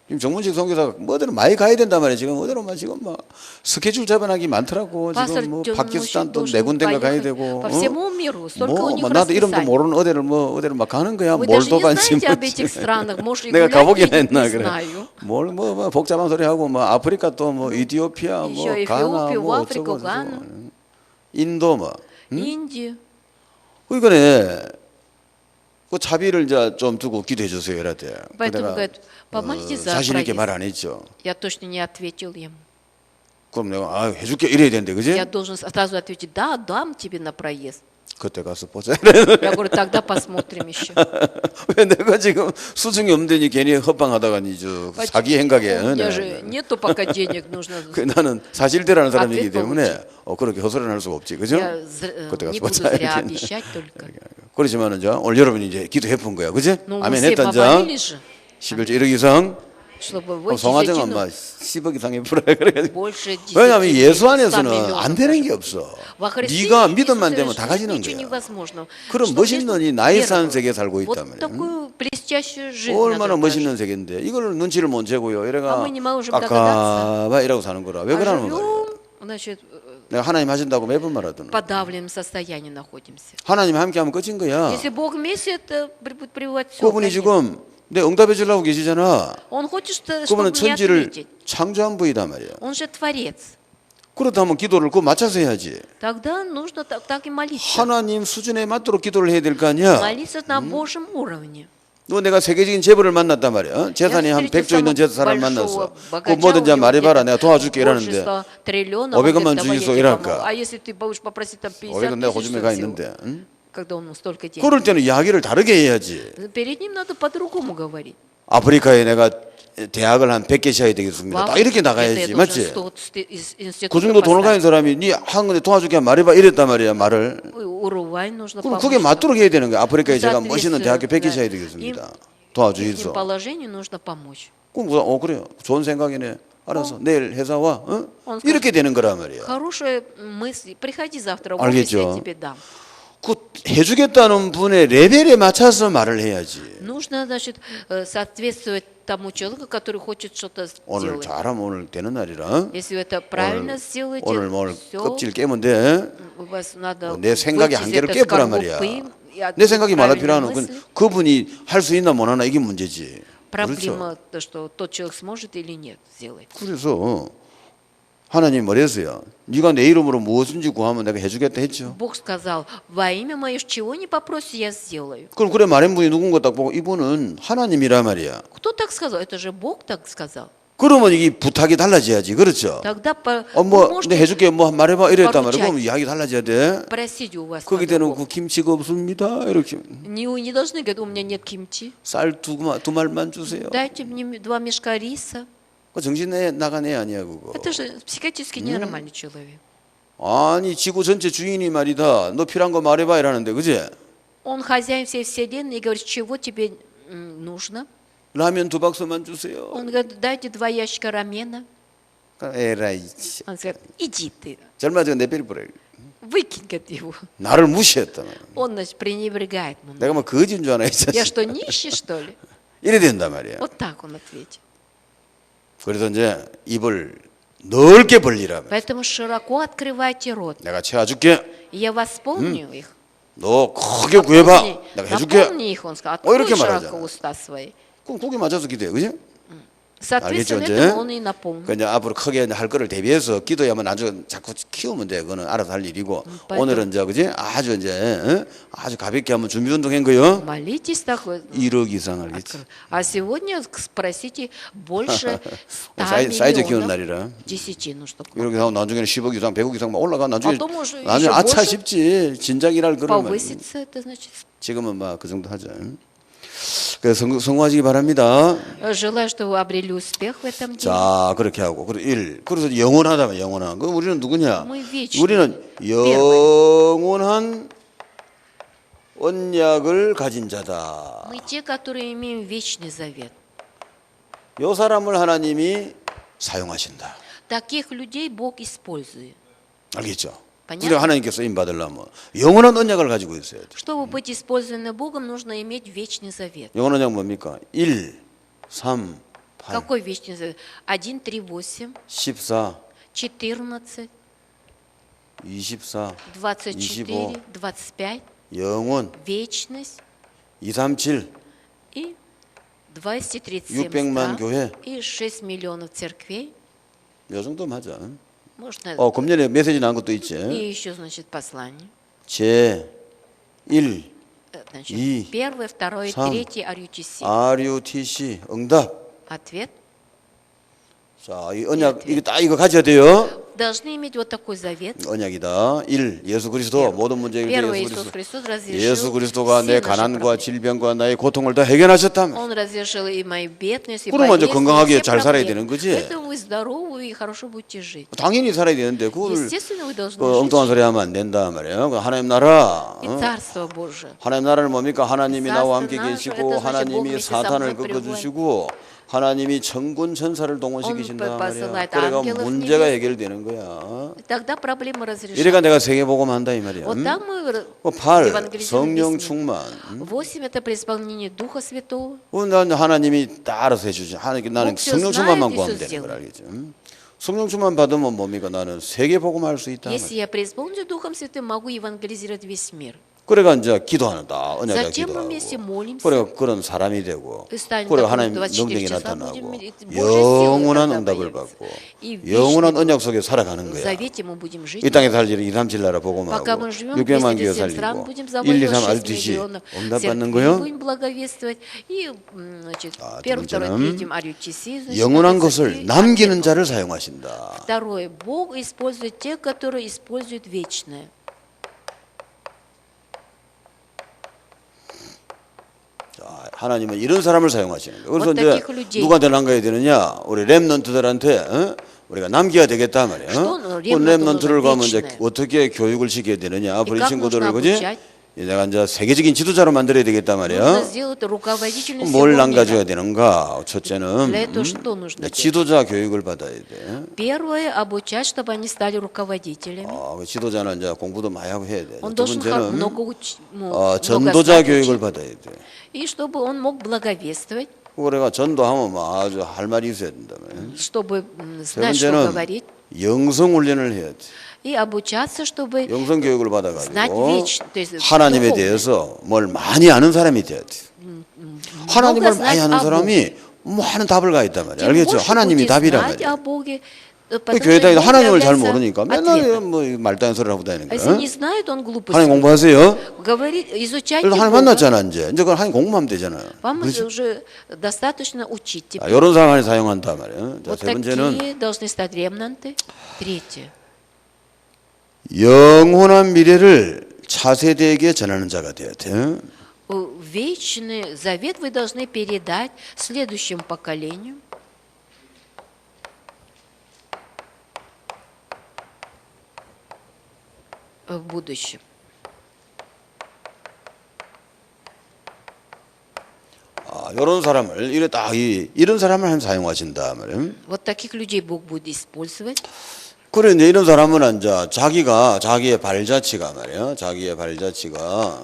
지금 정문식 선교사가 뭐대로 많이 가야 된단 말이야. 지금 어디로만 지금 막 스케줄 잡아나기 많더라고. Пастор 지금 뭐 Тёмушин 파키스탄도 должен 네 군데가 가야 поехать 되고. по всему миру. Столько у них 뭐 나도 이름도 расписаний. 모르는 어디를 막 가는 거야. Вы даже не 몰도바인지 знаете об этих странах. Может, и 내가 гулять 가보긴 едет, 했나 не 그래. знаю. 뭐 복잡한 소리 하고 뭐 아프리카 또 뭐 이디오피아 뭐 еще 가나 Эфиопию, 뭐 Африку, 어쩌고 Гану. 저쩌고. 인도 뭐. Индию. 그러니까 그 차비를 이제 좀 두고 기도해 주세요 이랬대. Поэтому, говорит, помолитесь за 자신 있게 проезд. 말 안 했죠. Я точно не ответил ему. 그럼 내가 해줄게 이래야 되는데 그지? Я должен сразу ответить, да, дам тебе на проезд. 그때 가서 보자. Я говорю, тогда посмотрим еще. 왜 내가 지금 수중이 없더니 괜히 헛방하다가 이제 사기 행각에. У меня же нету пока денег, нужно... 나는 사실대라는 사람이기 ответ 때문에 그렇게 헛소리는 할 수가 없지, 그죠? Я 그때 не 가서 буду 보자. зря 이렇게. обещать только. 그렇지만은 올 여러분이 이제 기도해 본 거야, 그지? Ну, мы 아멘 все 했던 자 помолились же, 11조 1억 이상, чтобы вы 송화정은 десятину 막 10억 이상에 풀어야 그래가지고. больше 왜냐하면 10 예수 100 안에서는 миллионов 안 되는 게 даже. 없어. Во Христе 네가 Иисусе 믿음만 되면 다 нет 가지는 ничего 거야. невозможного. 그런 Что 멋있는 есть 이 나이 вера. 사는 세계에 살고 있단 Вот 말이야. такую блестящую жизнь 얼마나 надо 멋있는 прожить. 세계인데 이걸 눈치를 못 채고요. 이래가 아, мы не можем 깎아봐 이러고 사는 거라. 왜 А 그러는 말이야? живем, значит, 내가 하나님 하신다고 매번 말하더니 в подавленном состоянии находимся. 하나님 함께하면 끝인 거야. Если Бог вместе, это будет приводить все. 그분이 지금 내 응답해 주려고 계시잖아. Он хочет, чтобы 그분은 мне 천지를 ответить. 창조한 분이단 말이야. Он же Творец. 그렇다면 기도를 그 맞춰서 해야지. Тогда нужно так и молиться. 하나님 수준에 맞도록 기도를 해야 될 거 아니야. Молиться на Божьем уровне. 너 내가 세계적인 재벌을 만났단 말이야. 재산이 한 100조 있는 사람 만났어. 그 뭐든지 말해봐라. 내가 도와줄게 이러는데 500원만 주이소 이랄까. А если ты будешь попросить там 50 500원 내가 тысяч 호주에 가 всего, 있는데. 응? когда он столько денег. 그럴 때는 이야기를 다르게 해야지. Перед ним надо по-другому говорить. 아프리카에 내가 대학을 한 100개 셔야 되겠습니다. 딱 이렇게 나가야지. 맞지? 그 정도 돈을 가진 사람이 네 한 건데 도와줄게 말해봐 이랬단 말이야 말을. Уровень нужно 그럼 помочь. 그게 맞도록 해야 되는 거야. 아프리카에 제가 соответственно, 멋있는 대학교 100개 да. 셔야 Им- 되겠습니다. Их 도와주이소. положению нужно помочь. 그럼 그래요. 좋은 생각이네. 알았어. 내일 회사 와. 어? Он скажет, 이렇게 되는 거란 말이야. Хорошая мысль. Приходи завтра в 알겠죠? офис, я тебе дам. 그 해주겠다는 분의 레벨에 맞춰서 말을 해야지. Нужно, значит, соответствовать тому человеку, который хочет что-то 오늘 сделать. 잘하면 오늘 되는 날이라. Если вы это правильно сделаете, 오늘 뭘 все, 껍질 깨면 돼. у вас надо 내 생각의 выйти из 한계를 этой 깨부란 말이야. скорлупы и 내 отдать 생각이 말할 правильные 필요는 мысли. 그분이 할 수 있나 못 하나 이게 문제지. 그렇죠. Проблема, то, что тот человек сможет или нет сделать. 그래서 하나님이 뭐랬어요? 네가 내 이름으로 무엇인지 구하면 내가 해주겠다 했죠. Бог сказал, во имя мое, чего не попросите, я сделаю. 그럼 그래 말한 분이 누군가 딱 보고 이분은 하나님이란 말이야. Кто так сказал? Это же Бог так сказал. 그러면 이게 부탁이 달라져야지. 그렇죠? Тогда 뭐 вы 내 можете 해줄게 뭐 말해봐 이랬단 말이야. поручать. 그럼 이야기 달라져야 돼. просить у вас. 거기 되는 по-другому. 그 김치가 없습니다. 이렇게 Не должны говорить, у меня нет кимчи. 쌀 두 말만 주세요. Дайте мне 2 мешка риса. 그 정신 나간 애 아니야 그거. Это же психически ненормальный человек. 아니 지구 전체 주인이 말이다. 너 필요한 거 말해봐 이러는데 그지? Он хозяин всей вселенной и говорит, чего тебе нужно. 라면 2박스만 주세요. Он говорит, дайте 2 ящика рамена. 에라이. Он говорит, иди ты, 젊어지고 내 뼈를 뿌려. выкинь от его. 나를 무시했다. Он, значит, пренебрегает мной. 내가 뭐 거지인 줄 아나 했지. Я что, нищий, что ли? 이래 된단 말이야. Вот так он ответил. 그래서 이제 입을 넓게 벌리라. Поэтому широко открывайте рот. 내가 채워줄게. И я восполню их. 너 크게 구해봐. 내가 해줄게. Наполни их, он сказал. Открой 이렇게 широко 말하잖아. уста свои. 그럼 거기에 맞춰서 기도해, 그지? Соответственно, 알겠죠, этому 이제? он и наполнит. 그 이제 앞으로 크게 할 거를 대비해서 기도하면 나중에 자꾸 키우면 돼. 그거는 알아서 할 일이고. 빨리 오늘은 이제 그지? 아주 이제 아주 가볍게 한번 준비 운동한 거요. Молитесь так. 1억 이상 알겠지? А сегодня спросите больше 100 사이즈 키우는 миллионов 날이라. десятину, чтобы 이렇게 하고 나중에는 10억 이상, 100억 이상 막 올라가. 나중에 아, 또 뭐, 나중에 еще 아차 больше? 싶지. 진작 일할 그러면. повысится, это значит. 지금은 막 그 정도 하죠. 그래서 성공하시기 바랍니다. Желаю, что вы обрели успех в этом деле. 자, 그렇게 하고. 그래서 영원하다면 영원한. 그럼 우리는 누구냐? Мы вечные. 우리는 영원한 언약을 가진 자다. Мы те, которые имеем вечный завет. 요 사람을 하나님이 사용하신다. Таких людей Бог использует. 알겠죠? понятно? 우리가 하나님께 쓰임 받으려면 영원한 언약을 가지고 있어야 돼. Чтобы быть использованным Богом, нужно иметь вечный завет. 영원한 언약 뭡니까? 1, 3, 8, Какой вечный завет? 1, 3, 8, 14, 14, 24, 24, 25, 영원, вечность 237, и 237 600만 стран 교회. и 6 миллионов церквей. 요 정도만 하자. Можно 금년에 메시지 나온 것도 있지. и еще, значит, послание. 제 1, Значит, И, первое, второе, сам. третье, RUTC. RUTC 응답. Ответ. 자, 이 언약 이거 딱 이거 가져야 돼요. Должны иметь вот такой завет. 언약이다. 1. 예수 그리스도 모든 문제 해결 Первое, 예수 Иисус 그리스도. Христос разрешил 예수 그리스도가 내 все наши 가난과 проблемы. 질병과 나의 고통을 다 해결하셨다며. Он разрешил и мою бедность, и 그러면 이제 болезни, 건강하게 и все 잘 살아야 проблемы. 되는 거지. Поэтому вы здоровы и хорошо будете жить. 당연히 살아야 되는데 그거를 Естественно, вы должны 그 жить. 엉뚱한 소리 하면 안 된다 말이에요. 그 하나님 나라. И Царство Божие. 하나님 나라를 뭡니까? 하나님이 나와 함께 Царство 계시고 наше, это значит, Бог 하나님이 вместе со 사탄을 мной 꺾어주시고 하나님이 천군 천사를 동원시키신다 Он 말이야. посылает 그래가 ангелов 문제가 небес. 해결되는 거야. Тогда проблема 이래가 разрешена. 내가 세계복음 한다 이 말이야. Вот так мы 8. евангелизируем 성령 весь мир. 충만. 8 это при исполнении Духа Святого. 난 하나님이 다 알아서 해주지. 하나님 나는 혹시 성령 충만만 знаете, 구하면 что 되는 걸 сделать? 알겠죠. 성령 충만 받으면 뭡니까? 나는 세계복음 할 수 있다. Если я преисполнюсь Духом Святым, могу евангелизировать весь мир. 그래가 이제 기도한다. 언약자 Затем мы вместе 기도하고. молимся. 그래 그런 사람이 되고. И станем 그래 такой 하나님 24 능력이 часа 나타나고 будем иметь Божьей силой, 영원한 когда 응답을 появится. 받고 И 영원한 вечный 언약 속에 살아가는 в 거야. завете мы будем жить. 이 땅에 살 일은 2, 3, 7 나라 복음하고 Пока мы живем, 600만 교회 237 стран 살리고 будем 1, 2, 3 завоевать 6 RTC миллионов 응답 받는 церквей, 거요. будем благовествовать. И, значит, 두 первый, второй, 번째는 третьим RUTC, значит, 영원한 церкви, 것을 а 남기는 церковь. 자를 사용하신다. Второе. Бог использует тех, которые используют вечное. 자, 하나님은 이런 사람을 사용하시는 거예요. 그래서 Вот 이제 таких людей. 누구한테 남겨야 되느냐? 우리 렘넌트들한테 우리가 남겨야 되겠다 말이에요. что 그 렘넌트는 렘넌트를 가면 이제 вечное. 어떻게 교육을 시켜야 되느냐? 우리 как 친구들을 нужно 그지? обучать? 내가 이제 세계적인 지도자로 만들어야 되겠다 Нужно 말이에요. сделать руководителем 뭘 всего 남가져야 мира. 되는가? 첫째는 Для этого что нужно делать? 지도자 교육을 받아야 돼. Первое, обучать, чтобы они стали руководителями. 그 지도자는 이제 공부도 많이 하고 해야 돼. Он 두 должен 번째는 много много 전도자 знать, 교육을 учить. 받아야 돼. И чтобы он мог благовествовать, 그래가 전도하면 뭐 아주 할 말이 있어야 된다 말이에요. чтобы 세 знать, что 번째는 говорить, 영성 훈련을 해야 돼. и обучаться, чтобы 영성 교육을 знать 받아가지고 вещь, то есть 하나님에 духовное. 대해서 뭘 많이 아는 사람이 돼야 돼. 하나님을 много 많이 знать 아는 о 사람이 많은 답을 가 있단 말이야. Чем 알겠죠? больше 하나님이 будете 답이란 знать 말이야. о Боге, 그 потому 교회 что 다니다 Бог 하나님을 잘 является 모르니까 맨날 ответом. 뭐 말다한 소리를 하고 다니는 А если 거야. не знает, он глупости. 하나님 공부하세요. Говорит, изучайте 그래도 하나님 Бога. 만났잖아 이제. 이제 그건 하나님 공부하면 되잖아요. Вам уже достаточно учить. 자, Теперь. 이런 사람을 사용한단 말이에요. 자, Вот 세 번째는 такие должны стать ремнанты. Третье. 영원한 미래를 차세대에게 전하는 자가 돼야 돼. Вечный завет вы должны передать следующему поколению. В будущем. 이런 사람을 이래 딱 이런 사람을 한 사용하신다 말이에요. Вот таких людей Бог будет использовать. 그래 이제 이런 사람은 이제 자기의 발자취가 말이에요. 자기의 발자취가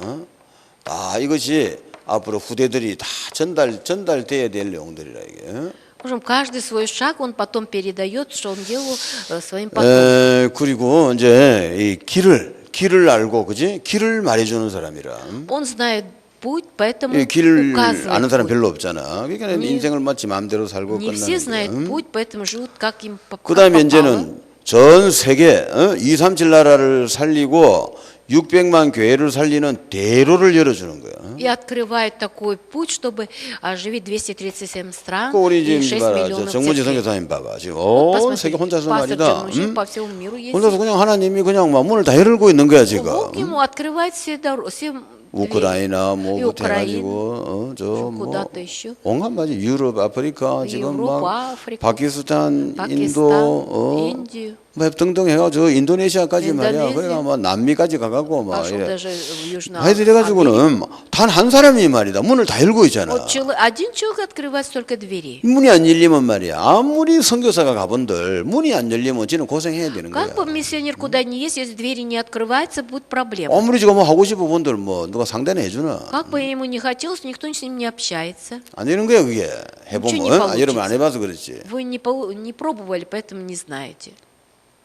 이것이 앞으로 후대들이 다 전달돼야 될 내용들이라 이게. Можем каждый свой шаг он потом передает, что он делал своим потомкам. 그리고 이제 이 길을 알고 그지? 길을 말해주는 사람이라. Он знает путь, поэтому 이 길을 указывает 아는 사람 путь. 별로 없잖아. 그러니까 인생을 마치 마음대로 살고 Не все знают 끝나는 거야. путь, поэтому живут как им 그다음에 попало. 이제는 전 세계 2, 3, 7 나라를 살리고 600만 교회를 살리는 대로를 열어주는 거야. И открывает такой путь, чтобы оживить 237 стран 그 우리 и 지금 6 봐라, миллионов 정문지 церквей. 선교사님 봐봐. 지금 온 세계 혼자서 пастор 말이다. Чернушин по всему миру ездит. 혼자서 그냥 하나님이 그냥 막 문을 다 열고 있는 거야 지금. Бог ему открывает все двери. 우크라이나 이 뭐부터 우크라이나, 해가지고 저 뭐 куда-то еще. 온갖 맞이 유럽, 아프리카 지금 유럽, 막 아프리카, 파키스탄, Пакистан, 인도, Индию. 뭐 등등 해가지고 인도네시아까지 말이야. 인도네시아. 그래가 뭐 남미까지 가가고 막 Пошел 이래. даже в Южную 하여튼 Америку. 이래가지고는 단 한 사람이 말이다. 문을 다 열고 있잖아. Вот один человек открывает столько дверей. 문이 안 열리면 말이야. 아무리 선교사가 가본들 문이 안 열리면 지는 고생해야 되는 거야. Как бы миссионер куда ни есть, если двери не открываются, будет проблема. 아무리 지금 뭐 하고 싶어 본들 뭐 누가 상대는 해주나. Как бы ему не хотелось, никто с ним не общается. 안 되는 거야 그게. ничего не 해보면. 여러분 안 получится. 해봐서 그렇지. Вы не пробовали, поэтому не знаете.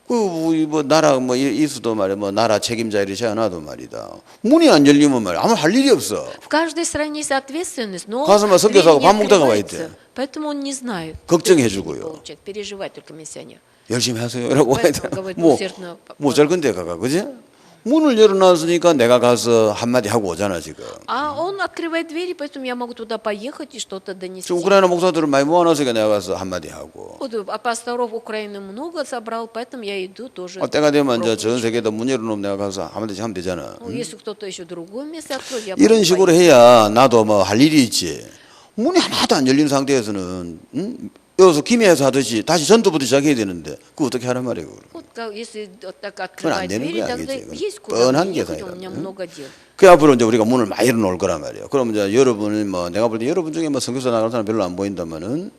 뭐 나라 뭐 이수도 말이야 뭐 나라 책임자 이렇지 않아도 말이다. 문이 안 열리면 말이야 아무 할 일이 없어. В каждой стране есть ответственность, но 가서 막 двери 선교사하고 не 밥 먹다가 와 открываются. 있대. Поэтому он не знает. 걱정해 Ничего 주고요. не получает. Переживает только миссионер. 열심히 하세요라고 해야 돼. поэтому говорит, 뭐 усердно 못잘 건데 가가 그지? 문을 열어놨으니까 내가 가서 한마디 하고 오잖아 지금. А он открывает двери, поэтому я могу туда поехать и что-то донести. 지금 우크라이나 목사들을 많이 모아놨으니까 내가 가서 한마디 하고. Вот, а пасторов Украины много собрал, поэтому я иду тоже. 때가 되면 이제 전 пробовать. 세계에다 문 열어놓으면 내가 가서 한마디씩 하면 되잖아. Ну, если кто-то еще другое место откроет, я 이런 могу 식으로 поехать. 해야 나도 뭐 할 일이 있지. 문이 하나도 안 열린 상태에서는 여기서 김해에서 하듯이 다시 전도부터 시작해야 되는데 그거 어떻게 하란 말이에요. 그걸. Вот если вот так 그건 안 открывать 되는 двери, 거야, тогда 이게 지금. есть куда 뻔한 мне ехать, у 계산이다. меня 응? много дел. 그 앞으로 이제 우리가 문을 많이 열어놓을 거란 말이에요. 그럼 이제 여러분은 뭐 내가 볼 때 여러분 중에 뭐 선교사 나가는 사람 별로 안 보인다면은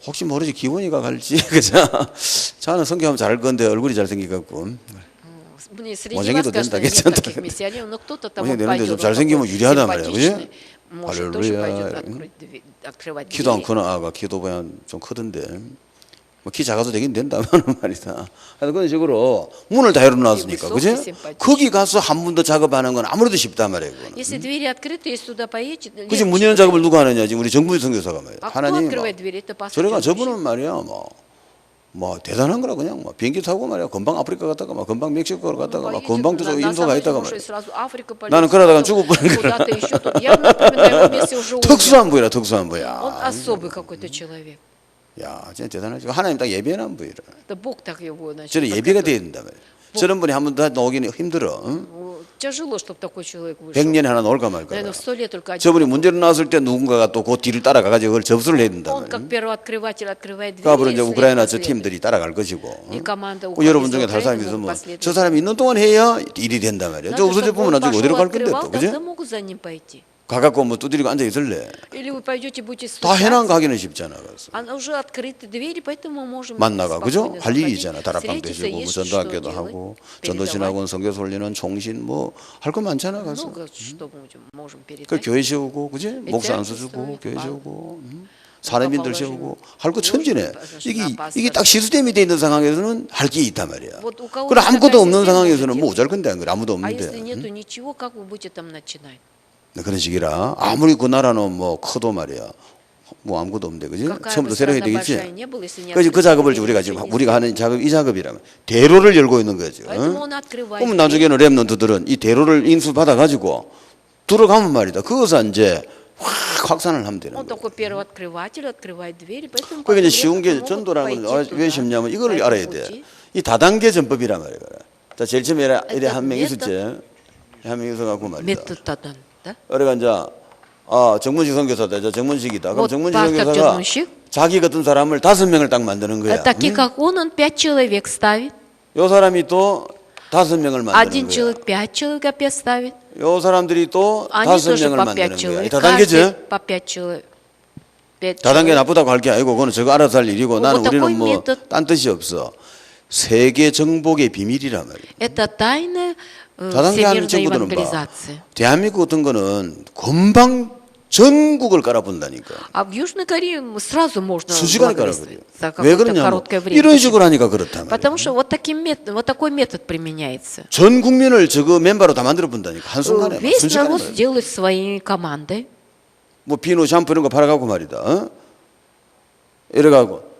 혹시 모르지 기원이가 갈지 그죠? 저는 선교하면 잘할 건데 얼굴이 잘생기갖고 Мне среди 못생겨도 вас, 된다, конечно, нет 괜찮다. таких миссионеров, но кто-то там 못생겨 되는데 пойдет. 좀 вот 잘생기면 такой 유리하단 말이야, 그지? симпатичный, может, тоже 할렐루야. пойдет открывать 키도 안 двери. 크나 아가 키도 그냥 좀 크던데 뭐 키 작아도 되긴 된다면 말이다. 하여튼 그런 식으로 문을 다 열어놨으니까 그지? 거기 가서 한 번 더 작업하는 건 아무래도 쉽단 말이에요. 그거는. Если двери открыты, если туда поедете, 그지 문 여는 작업을 누가 하느냐 지금 우리 정부 선교사가 말이야. А кто 하나님 открывает двери? Это пастор. 저래가 Джон 저분은 말이야 뭐 대단한 거라 그냥 뭐 비행기 타고 말이야 금방 아프리카 갔다가 막 금방 멕시코 갔다가 막 금방 저쪽 인도 가 있다가 말이야. 나는 그러다가 죽어버린 거야. Куда-то еще. Я, например, на его месте уже умер. 특수한 부위라 특수한 부위야. Он особый какой-то человек. 야 진짜 대단하지. 하나님 딱 예비한 부위라. Это Бог так его, значит, 저는 예비가 подготовил. 돼야 된다 말이야. 저런 분이 한 번 더 나오기는 힘들어. 응? Тяжело, чтобы такой человек вышел. 100년에 하나 나올까 말까. Наверное, в 100 лет только один. 저분이 문제로 나왔을 때 누군가가 또 그 뒤를 따라가가지고 그걸 접수를 해야 된다 Он 말이야. как первооткрыватель открывает 그 앞으로 двери, 이제 и 우크라이나 след 저 팀들이 따라갈 것이고. И команда 그 여러분 중에 Украины 다른 사람이 могут 있으면 последовать. 저 사람이 있는 동안 해야 일이 된단 말이야. 저 Надо, 우선 чтобы 제품은 он 나중에 어디로 пошел, 갈 건데 открывал, 또 그지? тогда могут за ним пойти. 가갖고 뭐 두드리고 앉아 있을래? Или вы пойдете, будете 다 해난 стучаться. 가기는 쉽잖아. 그래서. Она уже открыты двери, поэтому мы можем 만나가 그죠? спокойно 할 일이 заходить, 있잖아. 다락방도 встретиться, 해주고 뭐 есть 전도학교도 что 하고 делать, 전도신학원 선교소 올리는 종신 뭐 할 거 많잖아. 가서. много что можем 그 передать. 교회 세우고 그지? 목사 안 써주고 교회 세우고 사람인들 세우고 할 거 천지네. 이게 딱 시스템이 돼 있는 상황에서는 할 게 있단 말이야. Вот у кого 그럼 아무것도 такая 없는 система 상황에서는 может 뭐 어쩔 건데 안 그래? 아무도 А если 없는데. нету ничего, как вы будете там начинать? 네, 그런 식이라 아무리 그 나라는 뭐 커도 말이야. 뭐 아무것도 없는데 그지? Какая бы 처음부터 새로 해야 страна 되겠지. большая не была, если не 그래서 그 открыты 작업을 двери, 우리가 지금 ничего не 우리가 하는 작업 이 작업이라면 대로를 열고 있는 거죠. Поэтому он открывает. 그러면 나중에는 랩런트들은 이 대로를 인수 받아 가지고 들어가면 말이다. 그것을 이제 확 확산을 하면 되는 Он 거예요. такой первооткрыватель, открывает двери, поэтому 그게 이제 потом 쉬운 게 могут 전도라는 пойти 건 왜 туда, 쉽냐면 по 이거를 этому 알아야 돼. пути. 이 다단계 전법이란 말이야. 자, 제일 처음에 이래 한 명 메թ드. 있었지. 한 명 있어 갖고 말이야. Метод тадан, да? 그러니까 이제 정문식 선교사다. 저 정문식이다. 그럼 Вот 정문식 пастор 선교사가 Джонущик, 자기 같은 사람을 5명을 딱 만드는 거야. такие как он 5 человек ставит. 요 사람이 또 5명을 만드는 Один 거야. человек 5 человек опять ставит. 요 사람들이 또 Они 5명을 тоже по 5 만드는 거야. 이 человек. 다단계죠. Каждый по 5 человек. 다단계 나쁘다고 할 게 아니고 그거는 저거 알아서 할 일이고 나는 뭐 우리는 такой 뭐 метод. 딴 뜻이 없어. 세계 정복의 비밀이란 말이야. Это тайна 다단계 하는 всемирной 친구들은 봐. евангелизации. 대한민국 같은 거는 금방 전국을 깔아본다니까. А в Южной Корее сразу можно 수시간에 благовествовать 깔아버려. за 왜 какое-то 그러냐면 короткое время. 이런 Почему? 식으로 하니까 그렇단 말이야. Потому что вот такой метод применяется. 전 국민을 저거 멤버로 다 만들어 본다니까. 한순간에. 막 Весь 순식간에 народ 말이야. сделает своей командой. 뭐 비누 샴푸 이런 거 팔아갖고 말이다. 어? 이래가고.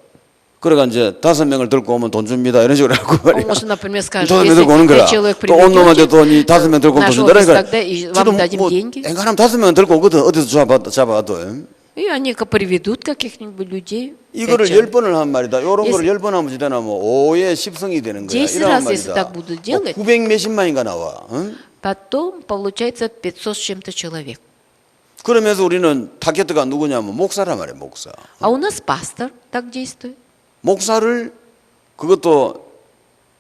그래가 이제 5명을 들고 오면 돈 줍니다. 이런 식으로 하고 Он 말이야. может, например, скажет, 5명 если 들고 오는 거야. 5 человек 또 온 놈한테 돈이 5명 들고 오면 돈 наш 준다. офис 그러니까 тогда и 저도 вам дадим 뭐 деньги. 앵간하면 5명 들고 오거든. 어디서 잡아도. И они приведут каких-нибудь людей. 이거를 5 человек. 10번을 한 말이다. 요런 거를 10번 하면 지대나 뭐 5의 10성이 되는 거야. 10 이런 раз, если 말이다. так будут делать. 900 몇십만인가 나와. 응? Потом получается 500 с чем-то человек. 그러면서 우리는 타겟가 누구냐면 목사란 말이야. 목사. А у нас пастор так действует. 목사를 그것도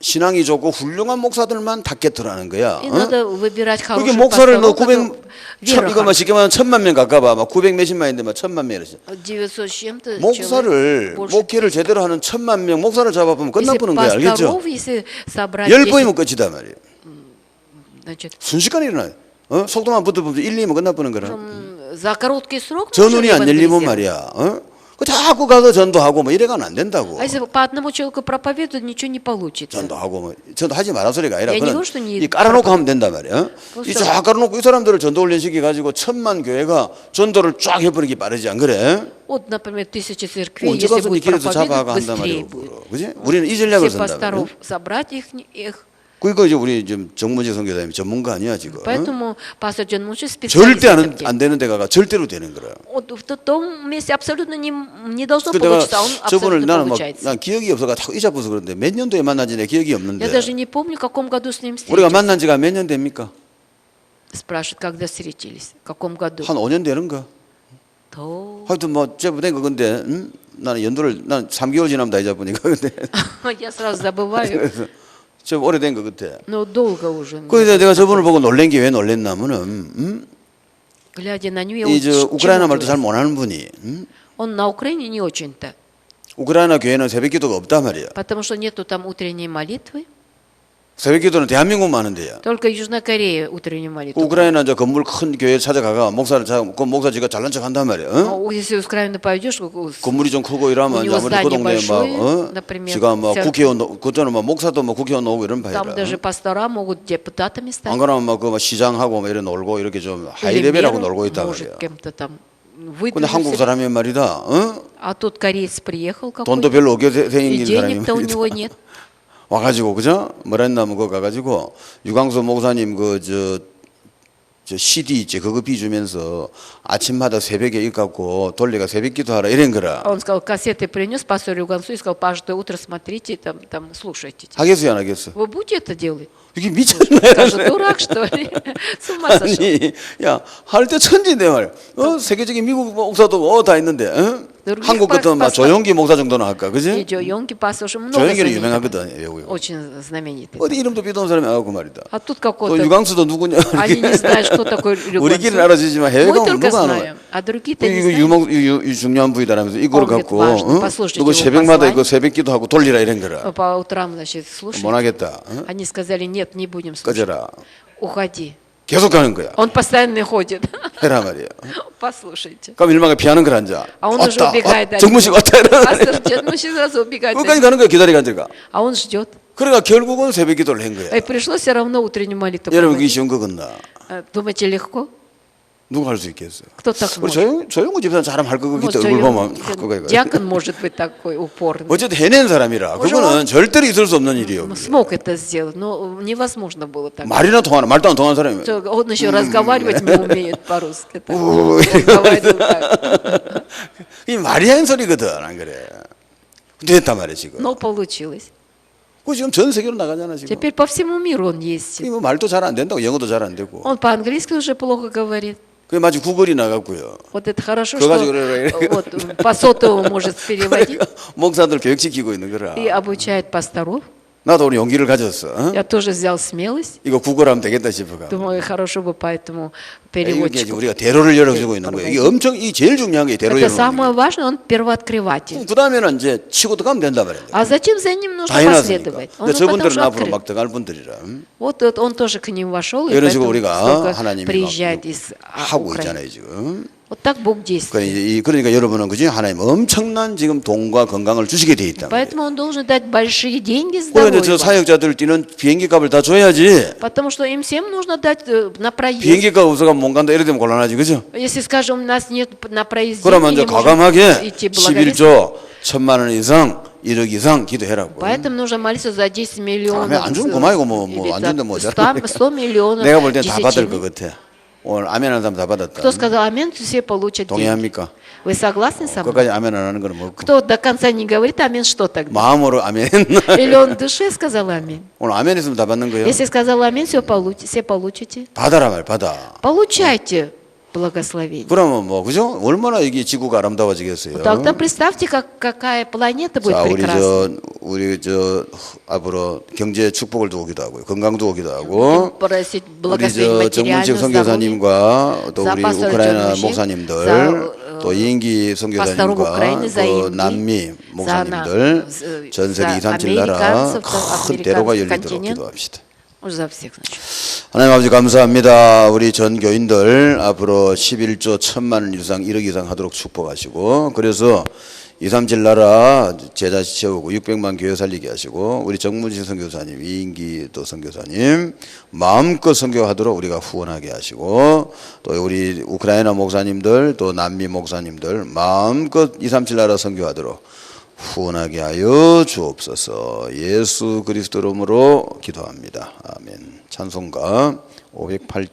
신앙이 좋고 훌륭한 목사들만 타겟으라는 거야. И надо выбирать 그게 хороших 목사를 너 пасторов, 900, 이거 뭐 쉽게 말하면 1000만 명 가까봐. 막 900 몇십만인데 막 1000만 명이랬어. 900 с чем-то 목사를, человек, больше. 목회를 제대로 하는 1000만 명, 목사를 잡아보면 Если 끝나버는 거야. 알겠죠? пасторов, если собрать 10번이면 끝이다 말이에요. значит, 순식간에 일어나요. 속도만 붙어보면 1, 2면 끝나버는 거라. за короткий срок 전운이 안 열리면 евангелизировать. 말이야. 그 자꾸 가서 전도하고 뭐 이래가는 안 된다고. А если по одному человеку проповедуют, ничего не получится. 전도하고 뭐 전도하지 마라 소리가 아니라 야, 그냥 이거 что не 이 깔아놓고 하면 된단 말이야. просто- 이쫙 깔아놓고 이 사람들을 전도 훈련시켜 가지고 1000만 교회가 전도를 쫙 해버리기 빠르지 안 그래? Вот, например, 1000 церквей, 언제 если 가서 будет 길에서 잡아가 проповедовать, 한단 быстрее 말이야. будет. 그지? 우리는 이 전략을 Все 쓴다 말이야. пасторов собрать их. 그러니까 이제 우리 지금 정문지 선교사님 전문가 아니야 지금. Поэтому пастор Джон Мунши 절대 специалист. 안 되는 데가 절대로 되는 거라. Вот в том месте абсолютно не должно 그 내가 получиться, а он 저분을 абсолютно 나는 막 получается. 난 기억이 없어가 자꾸 잊어버려서 그런데 몇 년도에 만난지 내 기억이 Я 없는데 даже не помню, в каком году с ним 우리가 встретились. 만난 지가 몇 년 됩니까? Спрашивают, когда встретились, в каком году. 한 5년 되는가? То 하여튼 뭐 제법 된거 근데 나는 연도를 난 3개월 지나면 다 잊어보니까 근데 я сразу забываю, 그래서 좀 오래된 거 같아. но долго уже. 그래서 내가 저분을 보고 놀란 게 왜 놀랬냐면은 Глядя на нее, 이 저 우크라이나 말도 잘 он 못하는 분이 на Украине не очень-то, 우크라이나 교회는 새벽기도가 없단 말이야. потому что нету там утренней молитвы. 새벽기도는 대한민국만 하는데요. Только Южная Корея утреннюю молитву. 우크라이나 이제 건물 큰 교회 찾아가가 목사를 찾아 그 목사지가 잘난 척 한단 말이야. Если в Украину пойдешь, 건물이 좀 크고 이러면 У 이제 него 아무리 그 здание 동네에 большое, 막 например, 지가 막 церковь. 국회의원 그때는 막 목사도 막 국회의원 오고 이런 바이라. там даже пастора могут депутатами 안 стать. 그러면 막그 시장하고 막 이런 놀고 이렇게 좀 하이 Или 레벨하고 мэром 놀고 있단 может 말이야. кем-то там 근데 한국 выдвинуться. 사람이 말이다. А тут кореец приехал 돈도 какой-то, 별로 없게 и 생긴 사람이 денег-то у 말이다. него нет. 와가지고 그죠? 뭐라 했냐면 그거 가가지고 유광수 목사님 그 저 CD 있지 그거 비주면서 아침마다 새벽에 읽갖고 돌리가 새벽 기도하라 이런 거라. Он сказал, кассеты принес пастору Югансу и сказал, каждое утро смотрите, там слушайте. 하겠어요 안 하겠어? Вы будете это делать? 이게 미쳤네. Скажет, дурак, что ли? С ума сошел. 아니, 야, 할 때 천지인데 말이야. 세계적인 미국 목사도 다 있는데, других 한국 같은 막 пастор- 조용기 목사 정도는 할까, И 그지? Джо Йонги пастор уже много 조용기는 знаменитых. 유명하거든, 외국에. Очень знаменитый. 어디 이름도 비동한 사람이 나오고 말이다. А тут 또 какой-то... 유광수도 누구냐? Они не знают, кто такой 우리끼리는 Люгансу. 알아주지만 해외 Мы 가면 только 누가 아는 знаем, а другие-то 이거 не знают. 이 중요한 부위다라면서 이걸 Он говорит, 갖고, важно, послушайте 누구 его 새벽마다 послание. 이거 새벽 기도하고 돌리라 이런 거라. По утрам, значит, слушай. 못 하겠다. Они сказали, нет, не будем слушать. 꺼져라. Уходи. 계속 가는 거야. Он постоянно ходит. 해라 말이야. Послушайте. 그럼 일망에 피하는 걸 앉아. А он уже убегает. 정문식 왔다 이러는 Пастор Джон Мунши сразу убегает. 끝까지 가는 거야. 기다리가 앉아가. А он ждет. 그러니까 결국은 새벽 기도를 한 거야. И пришлось все равно утреннюю молитву 여러분 그게 проводить. 쉬운 거겠나? Думаете, легко? 누가 할 수 있겠어요? Кто так 우리 может? 조용구 집사람 잘하면 할 거기 Может, 때문에 얼굴 보면 그거 이거. Дьякон может быть такой упорный. 어쨌든 해낸 사람이라 уже 그거는 절대로 있을 수 없는 일이에요. 그게. Смог это сделать, но невозможно было так. 말이나 통하나 말도 안 통하는 사람이에요. Он еще разговаривать не умеет по-русски. Так. 우, Он говорил так. 이 말이 하는 소리거든 안 그래? 됐단 말이야 지금. Но получилось. 그 지금 전 세계로 나가잖아 지금. Теперь по всему миру он есть. 이 뭐 말도 잘 안 된다고 영어도 잘 안 되고. Он по-английски уже плохо говорит. 그 마치 구글이 나갔고요. Вот это хорошо, 그거 что 가지고 그래. вот, по сотовому может переводить 목사들 교육시키고 있는 거라. и обучает пасторов. 나도 오늘 용기를 가졌어. 어? Я тоже взял смелость. 이거 구글하면 되겠다 싶어가. Думаю, хорошо бы по этому 이게 переводчику. 우리가 대로를 열어주고 있는 거예요. 이게 엄청 이 제일 중요한 게 대로 Это 열어주는 самое 거예요. важное, он первооткрыватель. 그 다음에는 이제 치고 들어가면 된다 말이야. А зачем за ним нужно 다 해놨으니까. последовать? Он 근데 же потому 저분들은 что 앞으로 открыт. 막 들어갈 분들이라. Вот он тоже к ним вошел, и 이런 식으로 поэтому 우리가 столько 하나님이 приезжает 막 из 하고 Украины. 있잖아요 지금. Вот так Бог действует. 그러니까 여러분은 그지 하나님 엄청난 지금 돈과 건강을 주시게 돼 있다. Поэтому он должен дать большие деньги, 그런데 здоровье. 저 вам. 사역자들 뛰는 비행기 값을 다 줘야지. Потому что им всем нужно дать на проезд. 비행기 값 없어가 못 간다 이래 되면 곤란하지 그죠? Если, скажем, у нас нет на проезд 그러면 денег, 이제 не можем 과감하게 идти благовестить. 11조 1000만 원 이상 1억 이상 기도해라고. Поэтому нужно молиться за 10 миллионов. 안 주면 그만이고 뭐 или 완전히 뭐 100 миллионов. 내가 볼 땐 다 받을 десятины. 것 같아. 오늘 아멘 하는 사람 다 받았다. Кто сказал амин, все получат деньги. 동의합니까? Вы согласны со мной? 끝까지 아멘 안 하는 거는 뭐고? Кто до конца не говорит амин, что тогда? 마음으로 아멘 했나? Или он в душе сказал амин? 오늘 아멘 했으면 다 받는 거예요? Если сказал амин, все получите. 받아라 말 받아. Получайте. благословений. 그러면 뭐 그죠? 얼마나 이게 지구가 아름다워지겠어요. Тогда представьте, какая планета будет 자, прекрасна. 우리 앞으로 경제 축복을 두고기도 하고요. 건강도 오기도 하고. Просить 우리 благословить 정문식 материально, здоровье. 선교사님과 또 За 우리 пастора 우크라이나 Джорджі, 목사님들, за, 또 이인기 пасторов 선교사님과 України, за 그 Інгі, 남미 за 목사님들, 전 세계 за 237 나라 американцев, 큰 대로가 американский 열리도록 континент. 기도합시다. Уж за всех, значит. 하나님 아버지 감사합니다. 우리 전 교인들 앞으로 11조 1,000만 원 이상 1억 이상 하도록 축복하시고, 그래서 237 나라 제자 채우고 600만 교회 살리게 하시고, 우리 정문식 선교사님, 이인기 또 선교사님 마음껏 선교하도록 우리가 후원하게 하시고, 또 우리 우크라이나 목사님들 또 남미 목사님들 마음껏 237 나라 선교하도록 후원하게 하여 주옵소서. 예수 그리스도 이름으로 기도합니다. 아멘. 찬송가 508